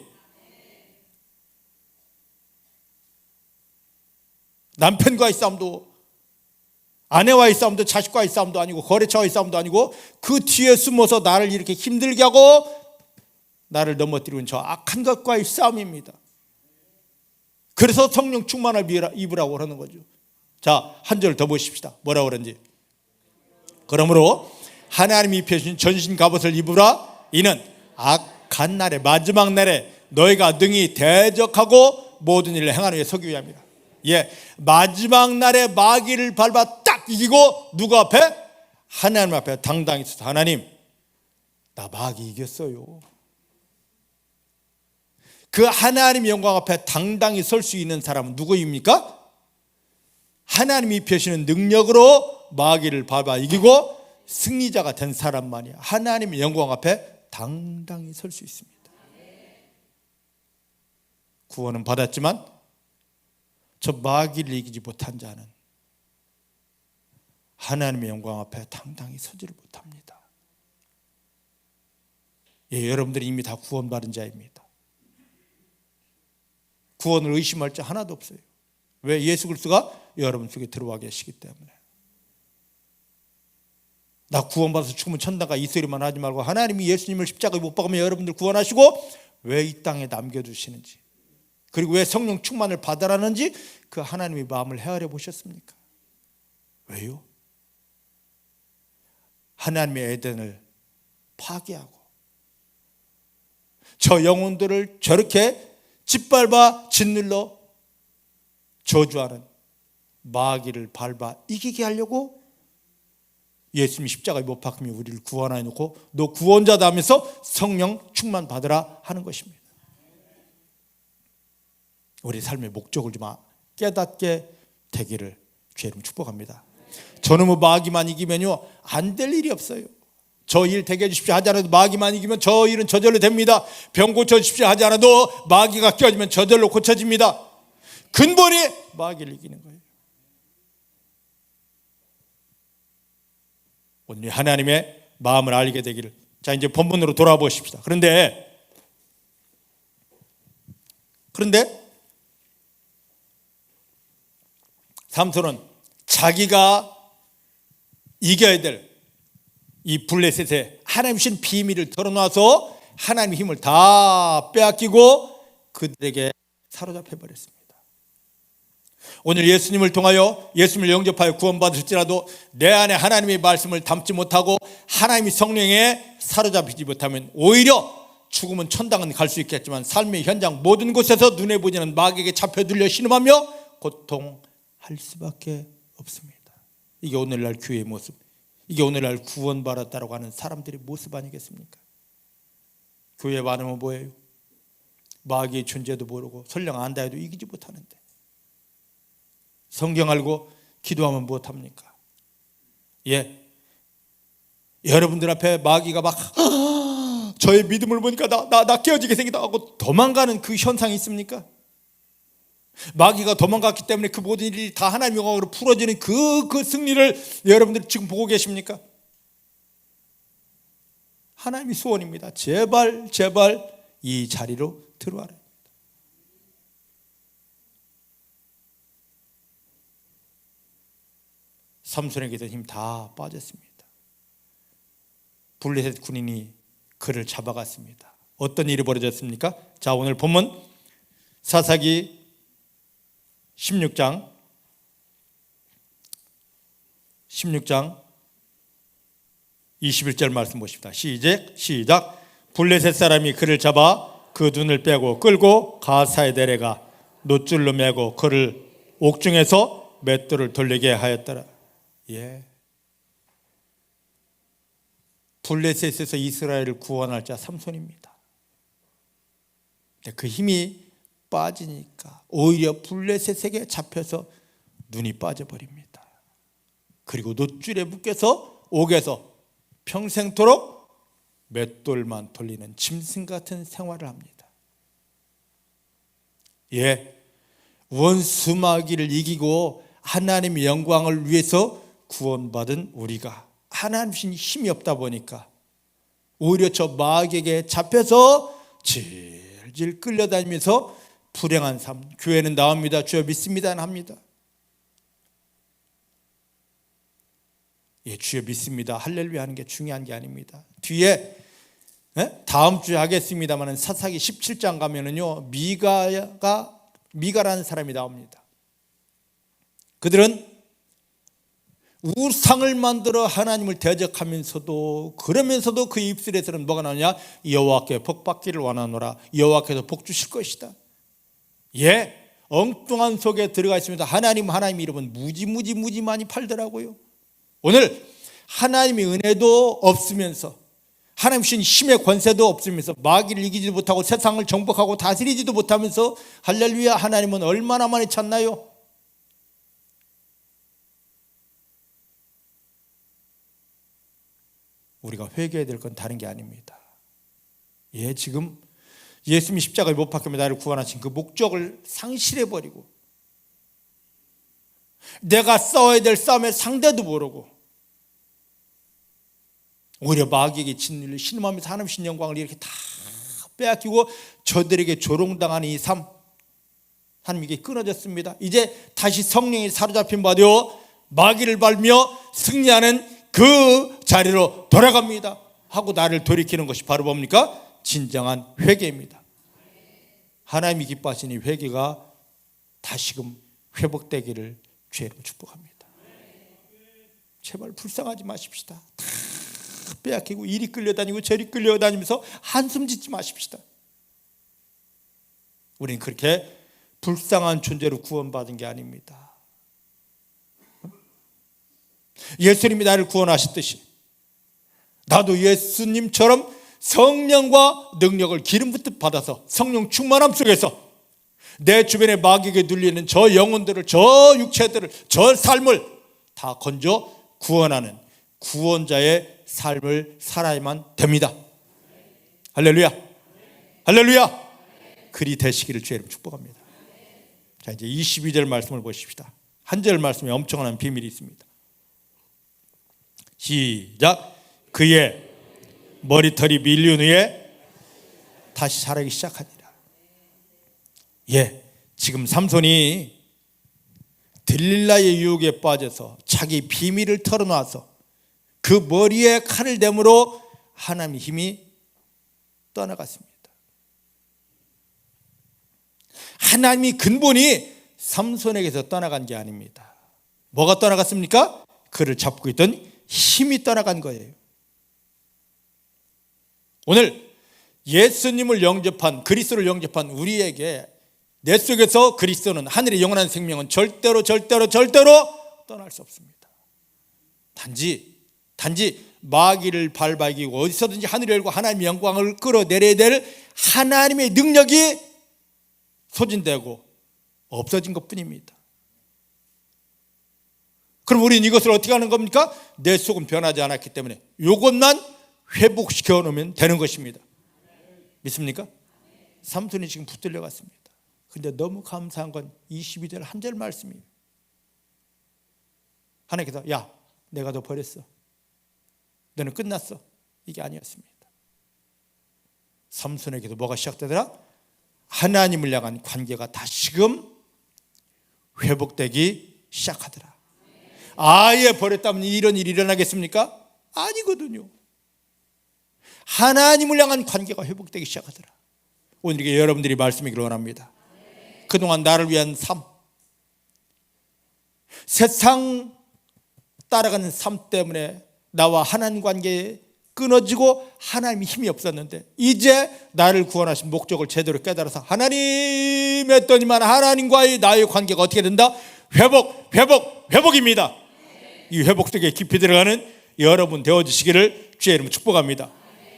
남편과의 싸움도, 아내와의 싸움도, 자식과의 싸움도 아니고, 거래처와의 싸움도 아니고, 그 뒤에 숨어서 나를 이렇게 힘들게 하고 나를 넘어뜨리는 저 악한 것과의 싸움입니다. 그래서 성령 충만을 입으라고 그러는 거죠. 자, 한 절 더 보십시다. 뭐라고 그런지. 그러므로 하나님이 입혀주신 전신 갑옷을 입으라. 이는 악한 날에, 마지막 날에 너희가 능히 대적하고 모든 일을 행하는 위에 서기 위함이라. 예, 마지막 날에 마귀를 밟아 딱 이기고 누구 앞에? 하나님 앞에 당당히 서서, 하나님 나 마귀 이겼어요. 그 하나님의 영광 앞에 당당히 설 수 있는 사람은 누구입니까? 하나님이 입혀주시는 능력으로 마귀를 밟아 이기고 승리자가 된 사람만이 하나님의 영광 앞에 당당히 설 수 있습니다. 구원은 받았지만 저 마귀를 이기지 못한 자는 하나님의 영광 앞에 당당히 서지를 못합니다. 예, 여러분들이 이미 다 구원받은 자입니다. 구원을 의심할 자 하나도 없어요. 왜? 예수 그리스도가 여러분 속에 들어와 계시기 때문에. 나 구원받아서 죽으면 천당 가 이 소리만 하지 말고 하나님이 예수님을 십자가에 못 박으면 여러분들 구원하시고 왜 이 땅에 남겨두시는지, 그리고 왜 성령 충만을 받으라는지 그 하나님의 마음을 헤아려 보셨습니까? 왜요? 하나님의 에덴을 파괴하고 저 영혼들을 저렇게 짓밟아 짓눌러 저주하는 마귀를 밟아 이기게 하려고 예수님이 십자가에 못 박히며 우리를 구원하여 놓고 너 구원자다 하면서 성령 충만 받으라 하는 것입니다. 우리 삶의 목적을 좀 깨닫게 되기를 주의 이름 축복합니다. 저놈의 마귀만 이기면요 안 될 일이 없어요. 저 일 되게 해주십시오 하지 않아도 마귀만 이기면 저 일은 저절로 됩니다. 병 고쳐주십시오 하지 않아도 마귀가 껴지면 저절로 고쳐집니다. 근본이 마귀를 이기는 거예요. 오늘 하나님의 마음을 알게 되기를. 자, 이제 본문으로 돌아보십시다. 그런데 삼손은 자기가 이겨야 될 이 블레셋에 하나님 주신 비밀을 털어놔서 하나님의 힘을 다 빼앗기고 그들에게 사로잡혀 버렸습니다. 오늘 예수님을 통하여 예수님을 영접하여 구원받을지라도 내 안에 하나님의 말씀을 담지 못하고 하나님의 성령에 사로잡히지 못하면 오히려 죽으면 천당은 갈 수 있겠지만 삶의 현장 모든 곳에서 눈에 보이는 마귀에게 잡혀 들려 신음하며 고통할 수밖에 없습니다. 이게 오늘날 교회의 모습, 이게 오늘날 구원받았다고 하는 사람들의 모습 아니겠습니까? 교회 많으면 뭐예요? 마귀의 존재도 모르고 설령 안다 해도 이기지 못하는데, 성경 알고 기도하면 무엇합니까? 여러분들 앞에 마귀가 막 저의 믿음을 보니까 나 깨어지게 생기다 하고 도망가는 그 현상이 있습니까? 마귀가 도망갔기 때문에 그 모든 일이 다 하나님의 영광으로 풀어지는 그 승리를 여러분들 지금 보고 계십니까? 하나님의 소원입니다. 제발 이 자리로 들어와라. 삼손에게도 힘 다 빠졌습니다. 블레셋 군인이 그를 잡아갔습니다. 어떤 일이 벌어졌습니까? 자, 오늘 본문 사사기 16장 21절 말씀 보십시다. 시작. 블레셋 사람이 그를 잡아 그 눈을 빼고 끌고 가사에 데려가 놋줄로 매고 그를 옥중에서 맷돌을 돌리게 하였더라. 블레셋에서 이스라엘을 구원할 자 삼손입니다. 그 힘이 빠지니까 오히려 블레셋에게 잡혀서 눈이 빠져버립니다. 그리고 놋줄에 묶여서 옥에서 평생토록 맷돌만 돌리는 짐승 같은 생활을 합니다. 원수 마귀를 이기고 하나님의 영광을 위해서 구원받은 우리가 하나님 주신 힘이 없다 보니까 오히려 저 마귀에게 잡혀서 질질 끌려다니면서 불행한 삶. 교회는 나옵니다. 주여 믿습니다 합니다. 주여 믿습니다 할렐루야 하는 게 중요한 게 아닙니다. 뒤에 다음 주에 하겠습니다만 사사기 17장 가면은요 미가라는 사람이 나옵니다. 그들은 우상을 만들어 하나님을 대적하면서도 그러면서도 그 입술에서는 뭐가 나오냐? 여호와께 복 받기를 원하노라. 여호와께서 복 주실 것이다. 엉뚱한 속에 들어가 있습니다. 하나님 이름은 무지 많이 팔더라고요. 오늘 하나님의 은혜도 없으면서 하나님 주신 힘의 권세도 없으면서 마귀를 이기지도 못하고 세상을 정복하고 다스리지도 못하면서 할렐루야 하나님은 얼마나 많이 찾나요? 우리가 회개해야 될 건 다른 게 아닙니다. 지금 예수님이 십자가에 못 박히며 나를 구원하신 그 목적을 상실해버리고 내가 싸워야 될 싸움의 상대도 모르고 오히려 마귀에게 짓눌려 신음하면서 하나님 신 영광을 이렇게 다 빼앗기고 저들에게 조롱당하는 이 삶, 하나님께 끊어졌습니다. 이제 다시 성령이 사로잡힌 바 되어 마귀를 밟며 승리하는 그 자리로 돌아갑니다 하고 나를 돌이키는 것이 바로 뭡니까? 진정한 회개입니다. 하나님이 기뻐하시니 회개가 다시금 회복되기를 주의 이름으로 축복합니다. 제발 불쌍하지 마십시다. 다 빼앗기고 이리 끌려다니고 저리 끌려다니면서 한숨 짓지 마십시다. 우리는 그렇게 불쌍한 존재로 구원받은 게 아닙니다. 예수님이 나를 구원하셨듯이 나도 예수님처럼 성령과 능력을 기름 붓듯 받아서 성령 충만함 속에서 내 주변에 마귀에게 눌리는 저 영혼들을, 저 육체들을, 저 삶을 다 건져 구원하는 구원자의 삶을 살아야만 됩니다. 할렐루야, 할렐루야. 그리 되시기를 주의 이름으로 축복합니다. 자, 이제 22절 말씀을 보십시다. 한 절 말씀에 엄청난 비밀이 있습니다. 시작. 그의 머리털이 밀린 후에 다시 자라기 시작하니라. 지금 삼손이 들릴라의 유혹에 빠져서 자기 비밀을 털어놔서 그 머리에 칼을 대므로 하나님의 힘이 떠나갔습니다. 하나님이 근본이 삼손에게서 떠나간 게 아닙니다. 뭐가 떠나갔습니까? 그를 잡고 있던 힘이 떠나간 거예요. 오늘 예수님을 영접한, 그리스도를 영접한 우리에게 내 속에서 그리스도는, 하늘의 영원한 생명은 절대로 떠날 수 없습니다. 단지 마귀를 밟아이기고 어디서든지 하늘을 열고 하나님의 영광을 끌어내려야 될 하나님의 능력이 소진되고 없어진 것뿐입니다. 그럼 우리는 이것을 어떻게 하는 겁니까? 내 속은 변하지 않았기 때문에 이것만 회복시켜 놓으면 되는 것입니다. 믿습니까? 삼손이 지금 붙들려 갔습니다. 근데 너무 감사한 건 22절 한 절 말씀이에요. 하나님께서 야, 내가 너 버렸어. 너는 끝났어. 이게 아니었습니다. 삼손에게도 뭐가 시작되더라? 하나님을 향한 관계가 다시금 회복되기 시작하더라. 아예 버렸다면 이런 일이 일어나겠습니까? 아니거든요. 하나님을 향한 관계가 회복되기 시작하더라. 오늘 이게 여러분들이 말씀이기를 원합니다. 그동안 나를 위한 삶, 세상 따라가는 삶 때문에 나와 하나님 관계에 끊어지고 하나님이 힘이 없었는데 이제 나를 구원하신 목적을 제대로 깨달아서 하나님 했더니만 하나님과의 나의 관계가 어떻게 된다? 회복입니다. 이 회복 속에 깊이 들어가는 여러분 되어주시기를 주의 이름으로 축복합니다.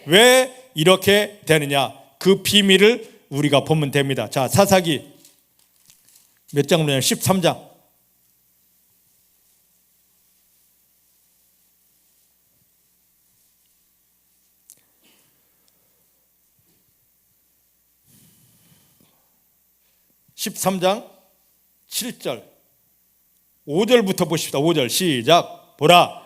왜 이렇게 되느냐? 그 비밀을 우리가 보면 됩니다. 자, 사사기 몇 장으로 13장. (13장) 7절 5절부터 보십시다. 5절 시작. 보라,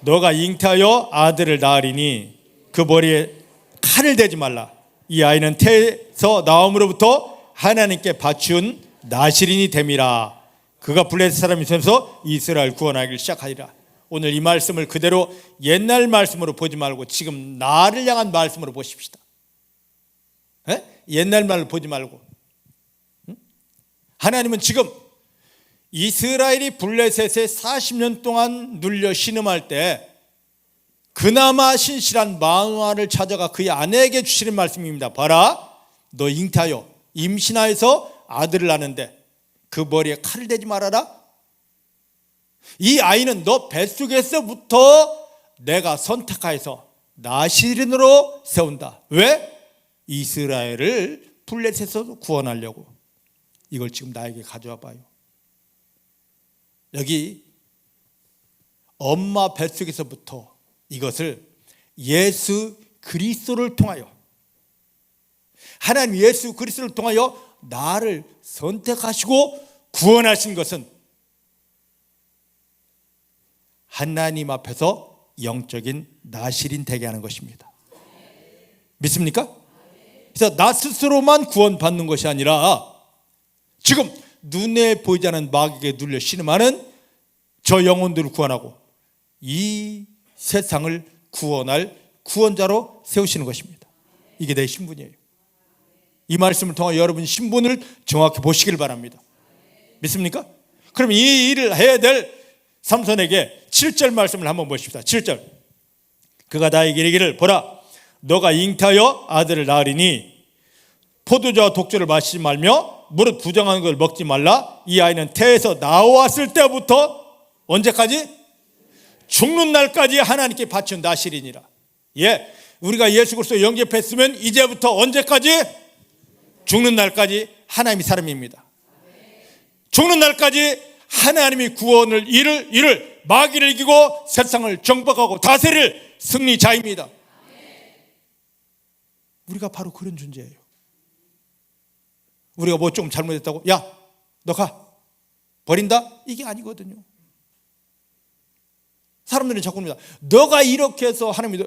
너가 잉태하여 아들을 낳으리니 그 머리에 칼을 대지 말라. 이 아이는 태에서 나옴으로부터 하나님께 바치운 나실인이 됨이라. 그가 블레셋 사람이 되면서 이스라엘 구원하기를 시작하리라. 오늘 이 말씀을 그대로 옛날 말씀으로 보지 말고 지금 나를 향한 말씀으로 보십시다. 옛날 말을 보지 말고. 하나님은 지금 이스라엘이 블레셋에 40년 동안 눌려 신음할 때 그나마 신실한 마누아를 찾아가 그의 아내에게 주시는 말씀입니다. 봐라, 너 잉태하여 임신하여서 아들을 낳는데 그 머리에 칼을 대지 말아라. 이 아이는 너 뱃속에서부터 내가 선택하여서 나실인으로 세운다. 왜? 이스라엘을 블레셋에서 구원하려고. 이걸 지금 나에게 가져와 봐요. 여기 엄마 뱃속에서부터 이것을 예수 그리스도를 통하여, 하나님 예수 그리스도를 통하여 나를 선택하시고 구원하신 것은 하나님 앞에서 영적인 나실인 되게 하는 것입니다. 믿습니까? 그래서 나 스스로만 구원받는 것이 아니라 지금 눈에 보이지 않는 마귀에게 눌려 신음하는 저 영혼들을 구원하고 이 세상을 구원할 구원자로 세우시는 것입니다. 이게 내 신분이에요. 이 말씀을 통해 여러분 신분을 정확히 보시길 바랍니다. 믿습니까? 그럼 이 일을 해야 될 삼손에게 7절 말씀을 한번 보십시다. 7절. 그가 나에게 이르기를 보라 너가 잉태하여 아들을 낳으리니 포도주와 독주를 마시지 말며 무릇 부정한 걸 먹지 말라. 이 아이는 태에서 나왔을 때부터 언제까지? 죽는 날까지 하나님께 바친 나실이니라. 예, 우리가 예수 그리스도 영접했으면 이제부터 언제까지? 죽는 날까지 하나님이 사람입니다. 죽는 날까지 하나님이 구원을 이룰 마귀를 이기고 세상을 정복하고 다스릴 승리자입니다. 우리가 바로 그런 존재예요. 우리가 뭐 좀 잘못했다고 야 너 가 버린다? 이게 아니거든요. 사람들은 자꾸 합니다. 너가 이렇게 해서 하나님이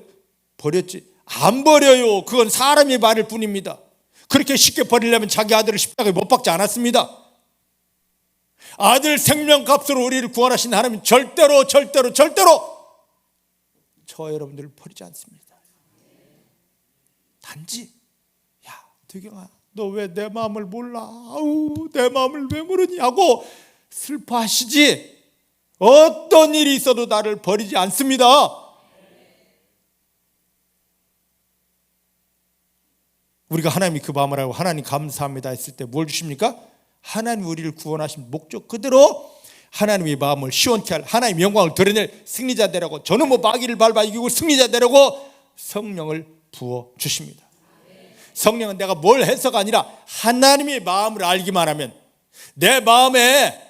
버렸지. 안 버려요. 그건 사람의 말일 뿐입니다. 그렇게 쉽게 버리려면 자기 아들을 십자가에 못 박지 않았습니다. 아들 생명값으로 우리를 구원하신 하나님은 절대로 저 여러분들을 버리지 않습니다. 단지 야 득영아 너 왜 내 마음을 몰라? 아우 내 마음을 왜 모르냐고 슬퍼하시지 어떤 일이 있어도 나를 버리지 않습니다. 우리가 하나님이 그 마음을 알고 하나님 감사합니다 했을 때 뭘 주십니까? 하나님 우리를 구원하신 목적 그대로 하나님의 마음을 시원케 할 하나님의 영광을 드러낼 승리자 되라고 저는 뭐 마귀를 밟아 이기고 승리자 되라고 성령을 부어주십니다. 성령은 내가 뭘 해서가 아니라 하나님의 마음을 알기만 하면 내 마음에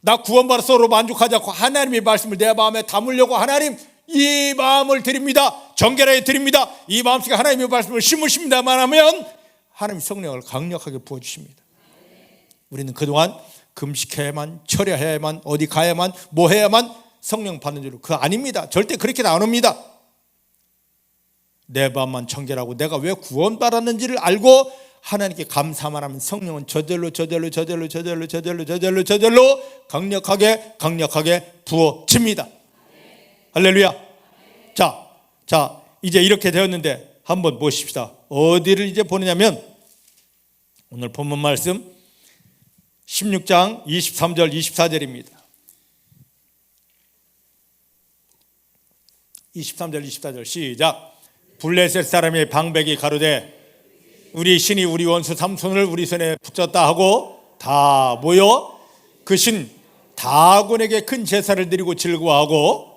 나 구원받았어로 만족하지 않고 하나님의 말씀을 내 마음에 담으려고 하나님 이 마음을 드립니다. 정결하게 드립니다. 이 마음속에 하나님의 말씀을 심으십니다만 하면 하나님 성령을 강력하게 부어주십니다. 우리는 그동안 금식해야만 철야해야만 어디 가야만 뭐 해야만 성령 받는 줄로 그거 아닙니다. 절대 그렇게 안 옵니다. 내 마음만 청결하고 내가 왜 구원받았는지를 알고 하나님께 감사만 하면 성령은 저절로 강력하게 부어집니다. 할렐루야. 자 이제 이렇게 되었는데 한번 보십시다. 어디를 이제 보느냐면 오늘 본문 말씀 16장 23절 24절입니다. 23절 24절 시작. 블레셋 사람의 방백이 가로되 우리 신이 우리 원수 삼손을 우리 손에 붙였다 하고 다 모여 그 신 다곤에게 큰 제사를 드리고 즐거워하고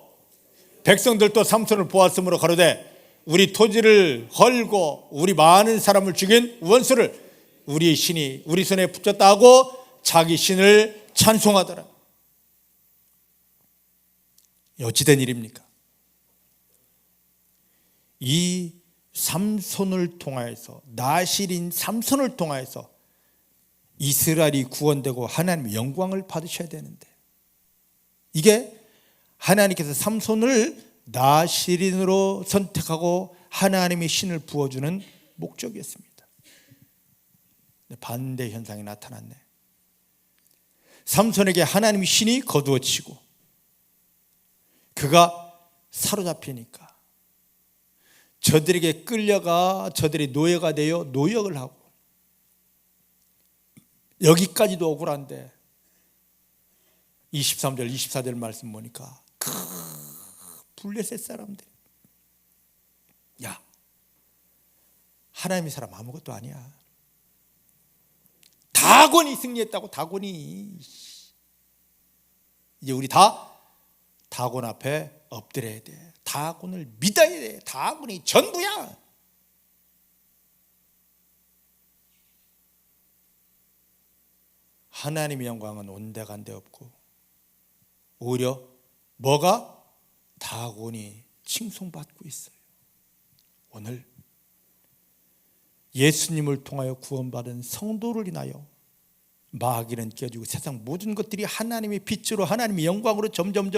백성들도 삼손을 보았으므로 가로되 우리 토지를 헐고 우리 많은 사람을 죽인 원수를 우리 신이 우리 손에 붙였다 하고 자기 신을 찬송하더라. 어찌된 일입니까? 이 삼손을 통하여서 나실인 삼손을 통하여서 이스라엘이 구원되고 하나님의 영광을 받으셔야 되는데 이게 하나님께서 삼손을 나실인으로 선택하고 하나님의 신을 부어주는 목적이었습니다. 반대 현상이 나타났네. 삼손에게 하나님의 신이 거두어지고 그가 사로잡히니까 저들에게 끌려가 저들이 노예가 되어 노역을 하고 여기까지도 억울한데 23절 24절 말씀 보니까 블레셋 사람들 야 하나님의 사람 아무것도 아니야. 다곤이 승리했다고. 다곤이 이제 우리 다 다곤 앞에 엎드려야 돼. 다곤을 믿어야 돼. 다곤이 전부야. 하나님의 영광은 온데간데 없고 오히려 뭐가 다곤이 칭송받고 있어요. 오늘 예수님을 통하여 구원받은 성도를 인하여 마귀는 깨지고 세상 모든 것들이 하나님의 빛으로 하나님의 영광으로 점점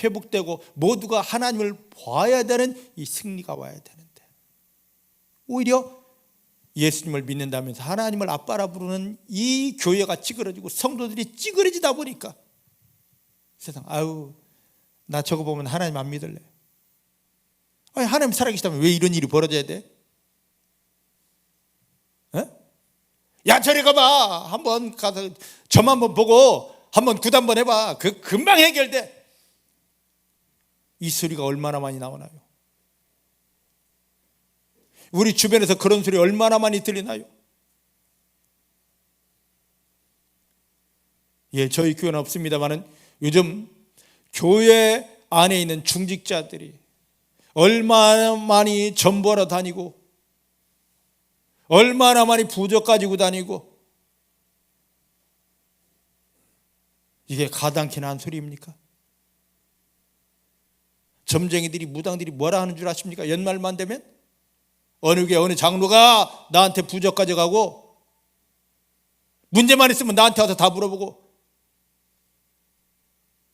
회복되고 모두가 하나님을 봐야 되는 이 승리가 와야 되는데 오히려 예수님을 믿는다면서 하나님을 아빠라 부르는 이 교회가 찌그러지고 성도들이 찌그러지다 보니까 세상, 아유, 나 저거 보면 하나님 안 믿을래. 아니, 하나님 살아계시다면 왜 이런 일이 벌어져야 돼? 에? 야, 저리 가봐. 한번 가서 점 한번 보고 한번 굿 한번 해봐. 그 금방 해결돼. 이 소리가 얼마나 많이 나오나요? 우리 주변에서 그런 소리 얼마나 많이 들리나요? 예, 저희 교회는 없습니다만은 요즘 교회 안에 있는 중직자들이 얼마나 많이 점 보러 다니고 얼마나 많이 부적 가지고 다니고, 이게 가당키나 한 소리입니까? 점쟁이들이 무당들이 뭐라 하는 줄 아십니까? 연말만 되면 어느 게 어느 장로가 나한테 부적 가져가고 문제만 있으면 나한테 와서 다 물어보고,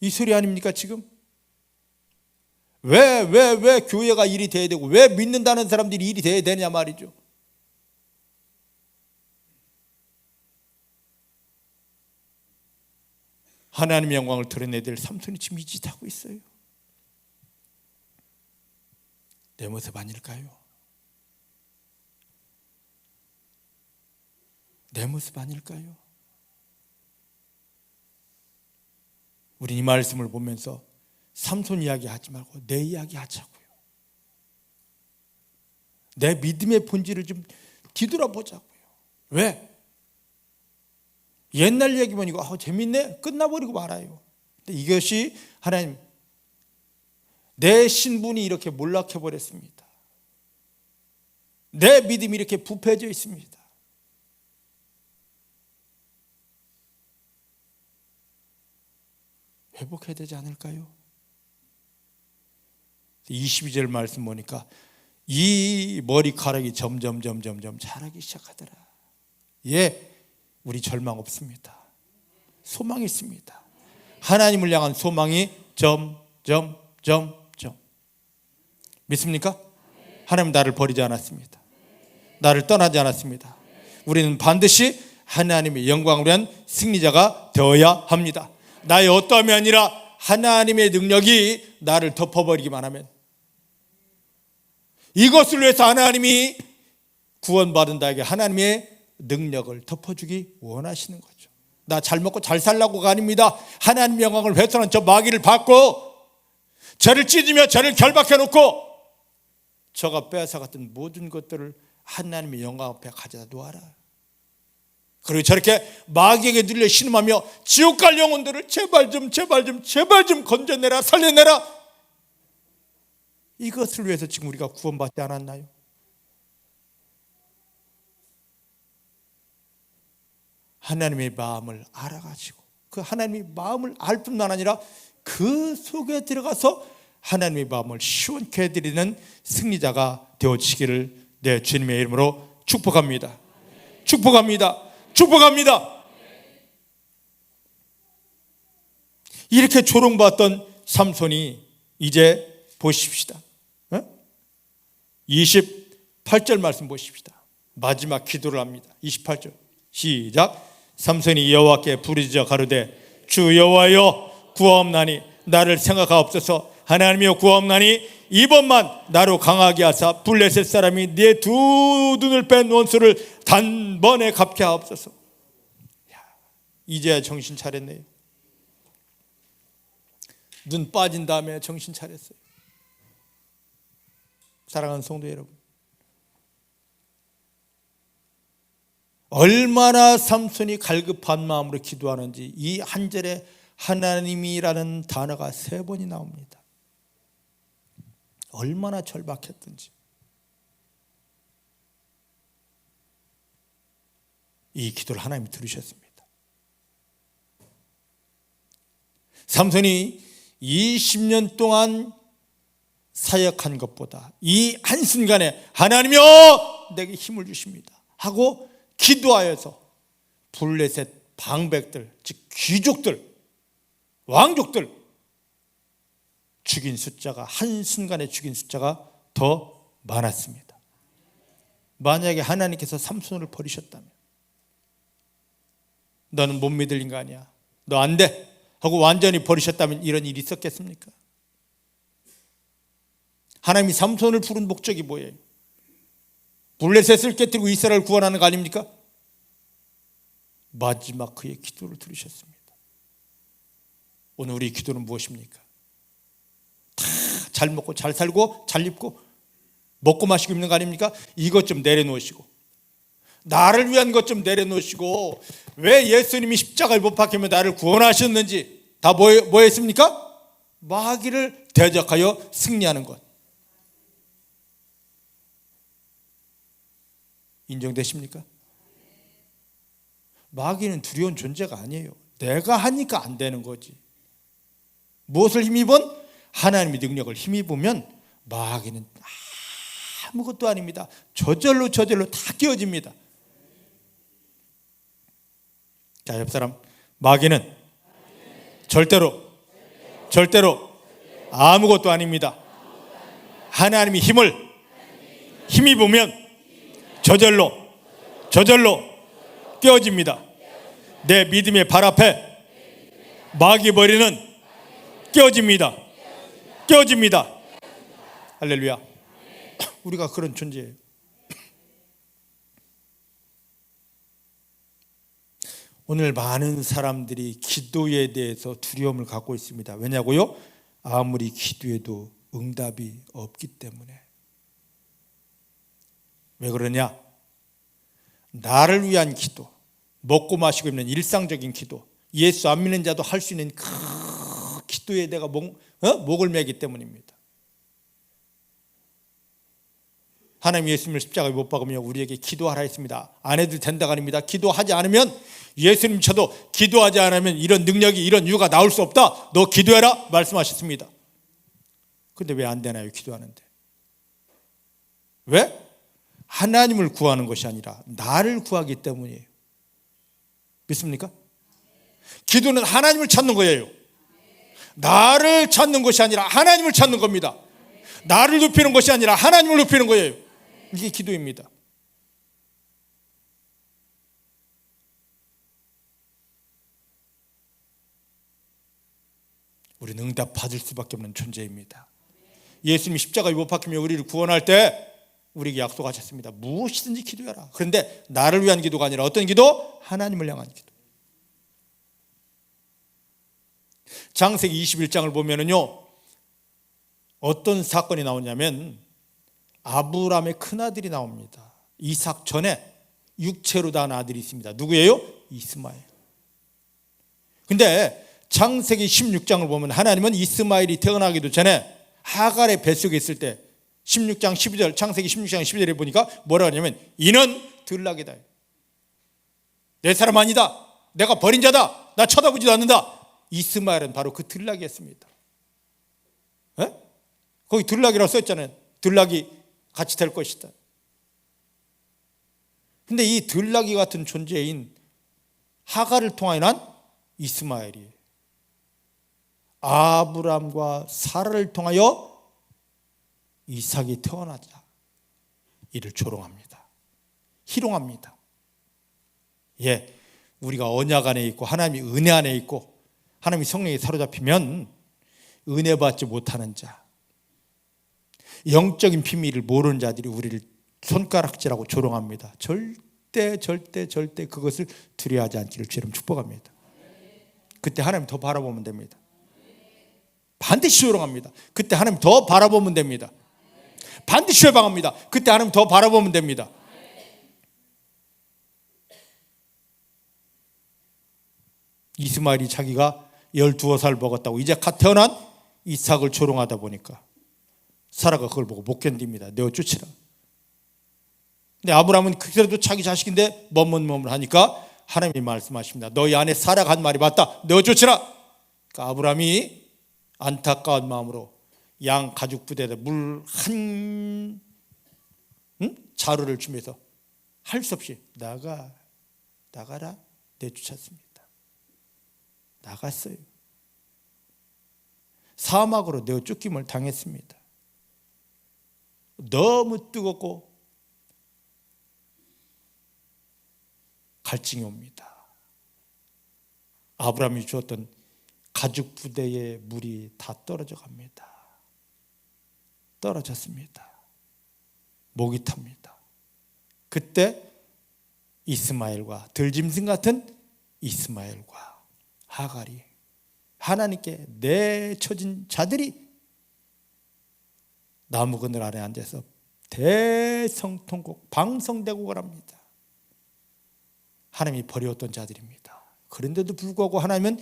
이 소리 아닙니까 지금? 왜 교회가 일이 돼야 되고 왜 믿는다는 사람들이 일이 돼야 되냐 말이죠. 하나님의 영광을 드러내야 될 삼손이 지금 이 짓 하고 있어요. 내 모습 아닐까요? 내 모습 아닐까요? 우린 이 말씀을 보면서 삼손 이야기 하지 말고 내 이야기 하자고요. 내 믿음의 본질을 좀 뒤돌아보자고요. 왜? 옛날 얘기만 이거 재밌네? 끝나버리고 말아요. 근데 이것이 하나님, 내 신분이 이렇게 몰락해버렸습니다. 내 믿음이 이렇게 부패해져 있습니다. 회복해야 되지 않을까요? 22절 말씀 보니까 이 머리카락이 점점 자라기 시작하더라. 예, 우리 절망 없습니다. 소망이 있습니다. 하나님을 향한 소망이 점. 믿습니까? 하나님 나를 버리지 않았습니다. 나를 떠나지 않았습니다. 우리는 반드시 하나님의 영광을 위한 승리자가 되어야 합니다. 나의 어떠함이 아니라 하나님의 능력이 나를 덮어버리기만 하면, 이것을 위해서 하나님이 구원받은 자에게 하나님의 능력을 덮어주기 원하시는 거죠. 나 잘 먹고 잘 살라고가 아닙니다. 하나님의 영광을 훼손한 저 마귀를 받고 저를 찢으며 저를 결박해 놓고 저가 빼앗아갔던 모든 것들을 하나님의 영광 앞에 가져다 놓아라. 그리고 저렇게 마귀에게 눌려 신음하며 지옥 갈 영혼들을 제발 좀 건져내라, 살려내라. 이것을 위해서 지금 우리가 구원받지 않았나요? 하나님의 마음을 알아가지고 그 하나님의 마음을 알 뿐만 아니라 그 속에 들어가서 하나님의 마음을 시원케 해드리는 승리자가 되어지기를 내 주님의 이름으로 축복합니다. 이렇게 조롱받던 삼손이 이제 보십시다. 28절 말씀 보십시다. 마지막 기도를 합니다. 28절 시작. 삼손이 여호와께 부르짖어 가로되 주 여호와여 구하옵나니 나를 생각하옵소서. 하나님이여 구하옵나니 이번만 나로 강하게 하사 블레셋 사람이 네 두 눈을 뺀 원수를 단번에 갚게 하옵소서. 이제야 정신 차렸네요. 눈 빠진 다음에 정신 차렸어요. 사랑하는 성도 여러분, 얼마나 삼손이 갈급한 마음으로 기도하는지 이 한 절에 하나님이라는 단어가 3번이 나옵니다. 얼마나 절박했던지. 이 기도를 하나님이 들으셨습니다. 삼손이 20년 동안 사역한 것보다 이 한순간에 하나님이여 내게 힘을 주십니다 하고 기도하여서 블레셋 방백들, 즉 귀족들, 왕족들 죽인 숫자가, 한순간에 죽인 숫자가 더 많았습니다. 만약에 하나님께서 삼손을 버리셨다면, 너는 못 믿을 인간이야, 너 안 돼 하고 완전히 버리셨다면 이런 일이 있었겠습니까? 하나님이 삼손을 부른 목적이 뭐예요? 블레셋을 깨뜨리고 이스라엘을 구원하는 거 아닙니까? 마지막 그의 기도를 들으셨습니다. 오늘 우리 기도는 무엇입니까? 다 잘 먹고 잘 살고 잘 입고 먹고 마시고 입는 거 아닙니까? 이것 좀 내려놓으시고, 나를 위한 것 좀 내려놓으시고, 왜 예수님이 십자가에 못 박히며 나를 구원하셨는지 다 뭐 했습니까? 마귀를 대적하여 승리하는 것. 인정되십니까? 마귀는 두려운 존재가 아니에요. 내가 하니까 안 되는 거지. 무엇을 힘입은? 하나님의 능력을 힘입으면 마귀는 아무것도 아닙니다. 저절로 다 깨어집니다. 자, 옆 사람, 마귀는 절대로 아무것도 아닙니다. 하나님이 힘입으면 저절로 깨어집니다. 내 믿음의 발 앞에 마귀 머리는 깨어집니다. 할렐루야. 우리가 그런 존재예요. 오늘 많은 사람들이 기도에 대해서 두려움을 갖고 있습니다. 왜냐고요? 아무리 기도해도 응답이 없기 때문에. 왜 그러냐? 나를 위한 기도, 먹고 마시고 있는 일상적인 기도, 예수 안 믿는 자도 할 수 있는 그 기도에 내가 목을 매기 때문입니다. 하나님 예수님을 십자가에 못 박으며 우리에게 기도하라 했습니다. 안 해도 된다가 아닙니다. 기도하지 않으면, 예수님 저도 기도하지 않으면 이런 능력이, 이런 이유가 나올 수 없다, 너 기도해라 말씀하셨습니다. 그런데 왜 안 되나요? 기도하는데. 왜? 하나님을 구하는 것이 아니라 나를 구하기 때문이에요. 믿습니까? 기도는 하나님을 찾는 거예요. 나를 찾는 것이 아니라 하나님을 찾는 겁니다. 나를 높이는 것이 아니라 하나님을 높이는 거예요. 이게 기도입니다. 우리는 응답 받을 수밖에 없는 존재입니다. 예수님이 십자가에 못 박히며 우리를 구원할 때 우리에게 약속하셨습니다. 무엇이든지 기도해라. 그런데 나를 위한 기도가 아니라 어떤 기도? 하나님을 향한 기도. 창세기 21장을 보면은요, 어떤 사건이 나오냐면 아브라함의 큰아들이 나옵니다. 이삭 전에 육체로 낳은 아들이 있습니다. 누구예요? 이스마엘. 근데 창세기 16장을 보면 하나님은 이스마엘이 태어나기도 전에 하갈의 뱃속에 있을 때 16장 12절, 창세기 16장 12절에 보니까 뭐라 하냐면 이는 들락이다. 내 사람 아니다. 내가 버린 자다. 나 쳐다보지도 않는다. 이스마엘은 바로 그 들락이었습니다. 에? 거기 들락이라고 써있잖아요. 들락이 같이 될 것이다. 근데 이 들락이 같은 존재인 하갈을 통하여 난 이스마엘이에요. 아브람과 사라를 통하여 이삭이 태어나자 이를 조롱합니다. 희롱합니다. 예, 우리가 언약 안에 있고 하나님이 은혜 안에 있고 하나님이 성령에 사로잡히면 은혜 받지 못하는 자, 영적인 비밀을 모르는 자들이 우리를 손가락질하고 조롱합니다. 절대 그것을 두려워하지 않기를 주님 축복합니다. 그때 하나님 더 바라보면 됩니다. 반드시 조롱합니다. 그때 하나님 더 바라보면 됩니다. 반드시 회방합니다. 그때 하나님 더 바라보면 됩니다. 이스마엘이 자기가 12살 먹었다고 이제 갓 태어난 이삭을 조롱하다 보니까 사라가 그걸 보고 못 견딥니다. 내어 쫓으라. 근데 아브라함은 그래도 자기 자식인데 머뭇머뭇하니까 하나님이 말씀하십니다. 너희 아내 사라가 한 말이 맞다. 내어 쫓으라. 그러니까 아브라함이 안타까운 마음으로 양 가죽 부대에 물 한 자루를 주면서 할 수 없이 나가라 내쫓았습니다. 나갔어요. 사막으로 내어 쫓김을 당했습니다. 너무 뜨겁고 갈증이 옵니다. 아브라함이 주었던 가죽 부대의 물이 다 떨어져 갑니다. 떨어졌습니다. 목이 탑니다. 그때 이스마엘과 들짐승 같은 이스마엘과 하갈이, 하나님께 내쳐진 자들이 나무 그늘 아래 앉아서 대성통곡 방성대곡을 합니다. 하나님이 버려왔던 자들입니다. 그런데도 불구하고 하나님은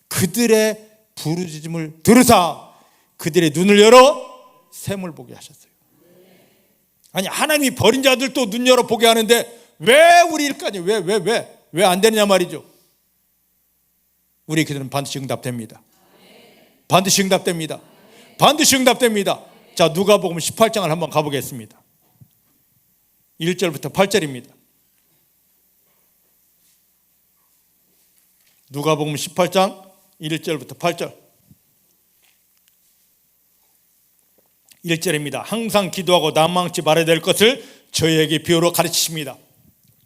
그들의 부르짖음을 들으사 그들의 눈을 열어 샘을 보게 하셨어요. 아니, 하나님이 버린 자들도 눈 열어 보게 하는데 왜 우리 일까지 왜 안 되느냐 말이죠. 우리의 기도는 반드시 응답됩니다. 반드시 응답됩니다. 반드시 응답됩니다. 자, 누가복음 18장을 한번 가보겠습니다. 1절부터 8절입니다. 누가복음 18장 1절부터 8절. 1절입니다. 항상 기도하고 난망치 말아야 될 것을 저희에게 비유로 가르치십니다.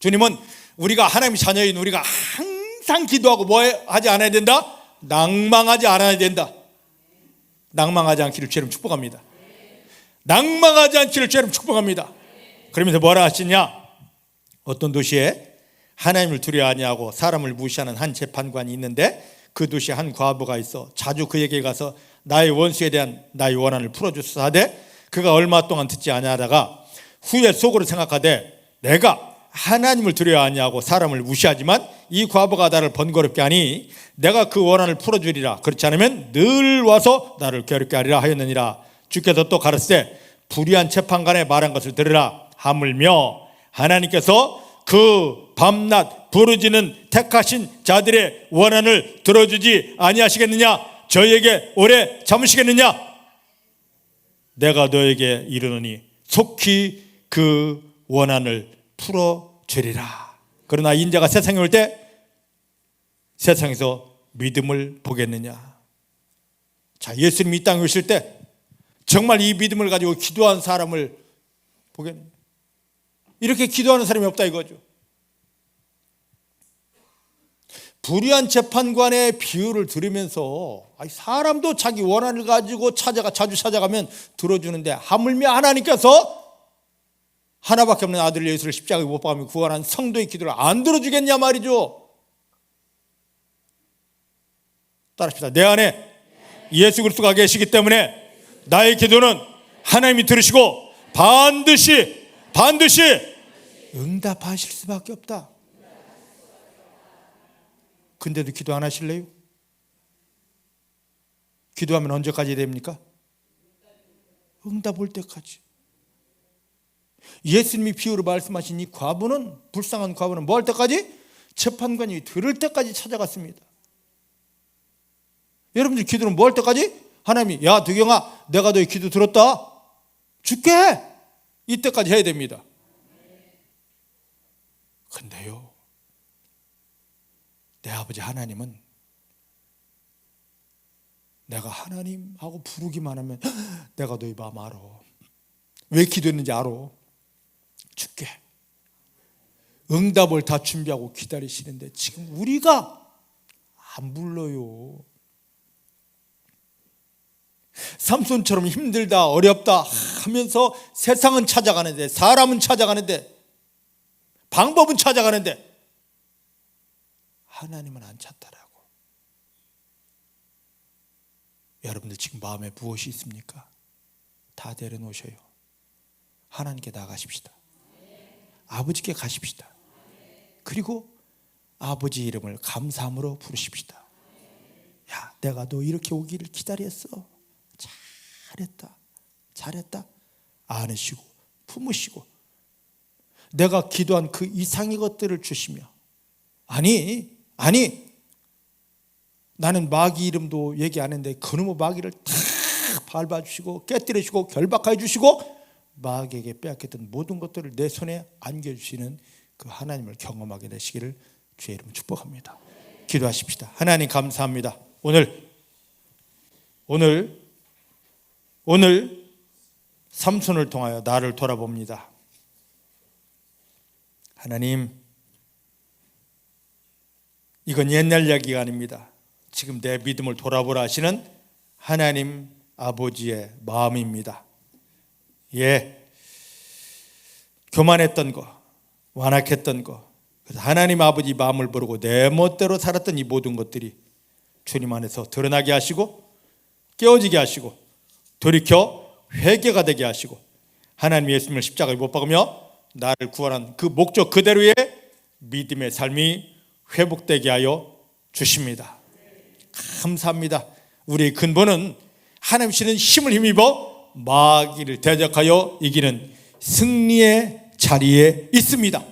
주님은 우리가 하나님의 자녀인 우리가 항상 기도하고 뭐 하지 않아야 된다? 낭망하지 않아야 된다. 낭망하지 않기를 주님 축복합니다. 낭망하지 않기를 주님 축복합니다. 그러면서 뭐라 하시냐? 어떤 도시에 하나님을 두려워 아니하고 사람을 무시하는 한 재판관이 있는데 그 도시에 한 과부가 있어 자주 그에게 가서 나의 원수에 대한 나의 원한을 풀어주소서 하되 그가 얼마 동안 듣지 아니하다가 후에 속으로 생각하되 내가 하나님을 두려워 아니하고 사람을 무시하지만 이 과부가 나를 번거롭게 하니 내가 그 원한을 풀어주리라. 그렇지 않으면 늘 와서 나를 괴롭게 하리라 하였느니라. 주께서 또 가르치되 불의한 재판관의 말한 것을 들으라. 하물며 하나님께서 그 밤낮 부르짖는 택하신 자들의 원한을 들어주지 아니하시겠느냐? 저희에게 오래 참으시겠느냐? 내가 너에게 이르노니 속히 그 원한을 풀어주리라. 그러나 인자가 세상에 올 때 세상에서 믿음을 보겠느냐? 자, 예수님이 이 땅에 오실 때 정말 이 믿음을 가지고 기도한 사람을 보겠느냐? 이렇게 기도하는 사람이 없다 이거죠. 불의한 재판관의 비유를 들으면서 사람도 자기 원한을 가지고 자주 찾아가면 들어주는데 하물며 하나님께서 하나밖에 없는 아들 예수를 십자가에 못 박으며 구원한 성도의 기도를 안 들어주겠냐 말이죠. 따라합시다. 내 안에 예수 그리스도가 계시기 때문에 나의 기도는 하나님이 들으시고 반드시 응답하실 수밖에 없다. 근데도 기도 안 하실래요? 기도하면 언제까지 됩니까? 응답 올 때까지. 예수님이 비유로 말씀하신 이 과부는, 불쌍한 과부는 뭐 할 때까지? 재판관이 들을 때까지 찾아갔습니다. 여러분들 기도는 뭐 할 때까지? 하나님이 야 두경아 내가 너의 기도 들었다 줄게 이때까지 해야 됩니다. 근데요 내 아버지 하나님은 내가 하나님하고 부르기만 하면 내가 너희 마음 알아. 왜 기도했는지 알아. 줄게. 응답을 다 준비하고 기다리시는데 지금 우리가 안 불러요. 삼손처럼 힘들다 어렵다 하면서 세상은 찾아가는데 사람은 찾아가는데 방법은 찾아가는데 하나님은 안 찾더라고. 여러분들 지금 마음에 무엇이 있습니까? 다 내려놓으셔요. 하나님께 나가십시다. 아버지께 가십시다. 그리고 아버지 이름을 감사함으로 부르십시다. 야, 내가 너 이렇게 오기를 기다렸어. 잘했다. 안으시고 품으시고 내가 기도한 그 이상의 것들을 주시며 아니 나는 마귀 이름도 얘기 안 했는데 그놈의 마귀를 다 밟아주시고 깨뜨리시고 결박해 주시고 마귀에게 빼앗겼던 모든 것들을 내 손에 안겨주시는 그 하나님을 경험하게 되시기를 주의 이름으로 축복합니다. 기도하십시다. 하나님 감사합니다. 오늘 삼손을 통하여 나를 돌아봅니다. 하나님 이건 옛날 이야기가 아닙니다. 지금 내 믿음을 돌아보라 하시는 하나님 아버지의 마음입니다. 교만했던 거, 완악했던 거, 그래서 하나님 아버지 마음을 모르고 내 멋대로 살았던 이 모든 것들이 주님 안에서 드러나게 하시고 깨어지게 하시고 돌이켜 회개가 되게 하시고 하나님 예수님을 십자가에 못 박으며 나를 구원한 그 목적 그대로의 믿음의 삶이 회복되게 하여 주십니다. 감사합니다. 우리의 근본은 하나님께는 힘을 힘입어 마귀를 대적하여 이기는 승리의 자리에 있습니다.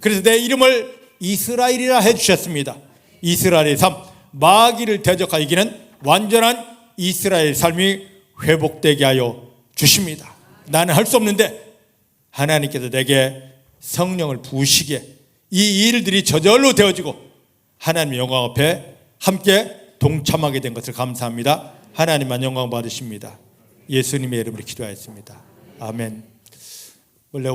그래서 내 이름을 이스라엘이라 해주셨습니다. 이스라엘의 삶, 마귀를 대적하여 이기는 완전한 이스라엘 삶이 회복되게 하여 주십니다. 나는 할 수 없는데 하나님께서 내게 성령을 부으시기에 이 일들이 저절로 되어지고 하나님의 영광 앞에 함께 동참하게 된 것을 감사합니다. 하나님만 영광 받으십니다. 예수님의 이름으로 기도하였습니다. 아멘. 원래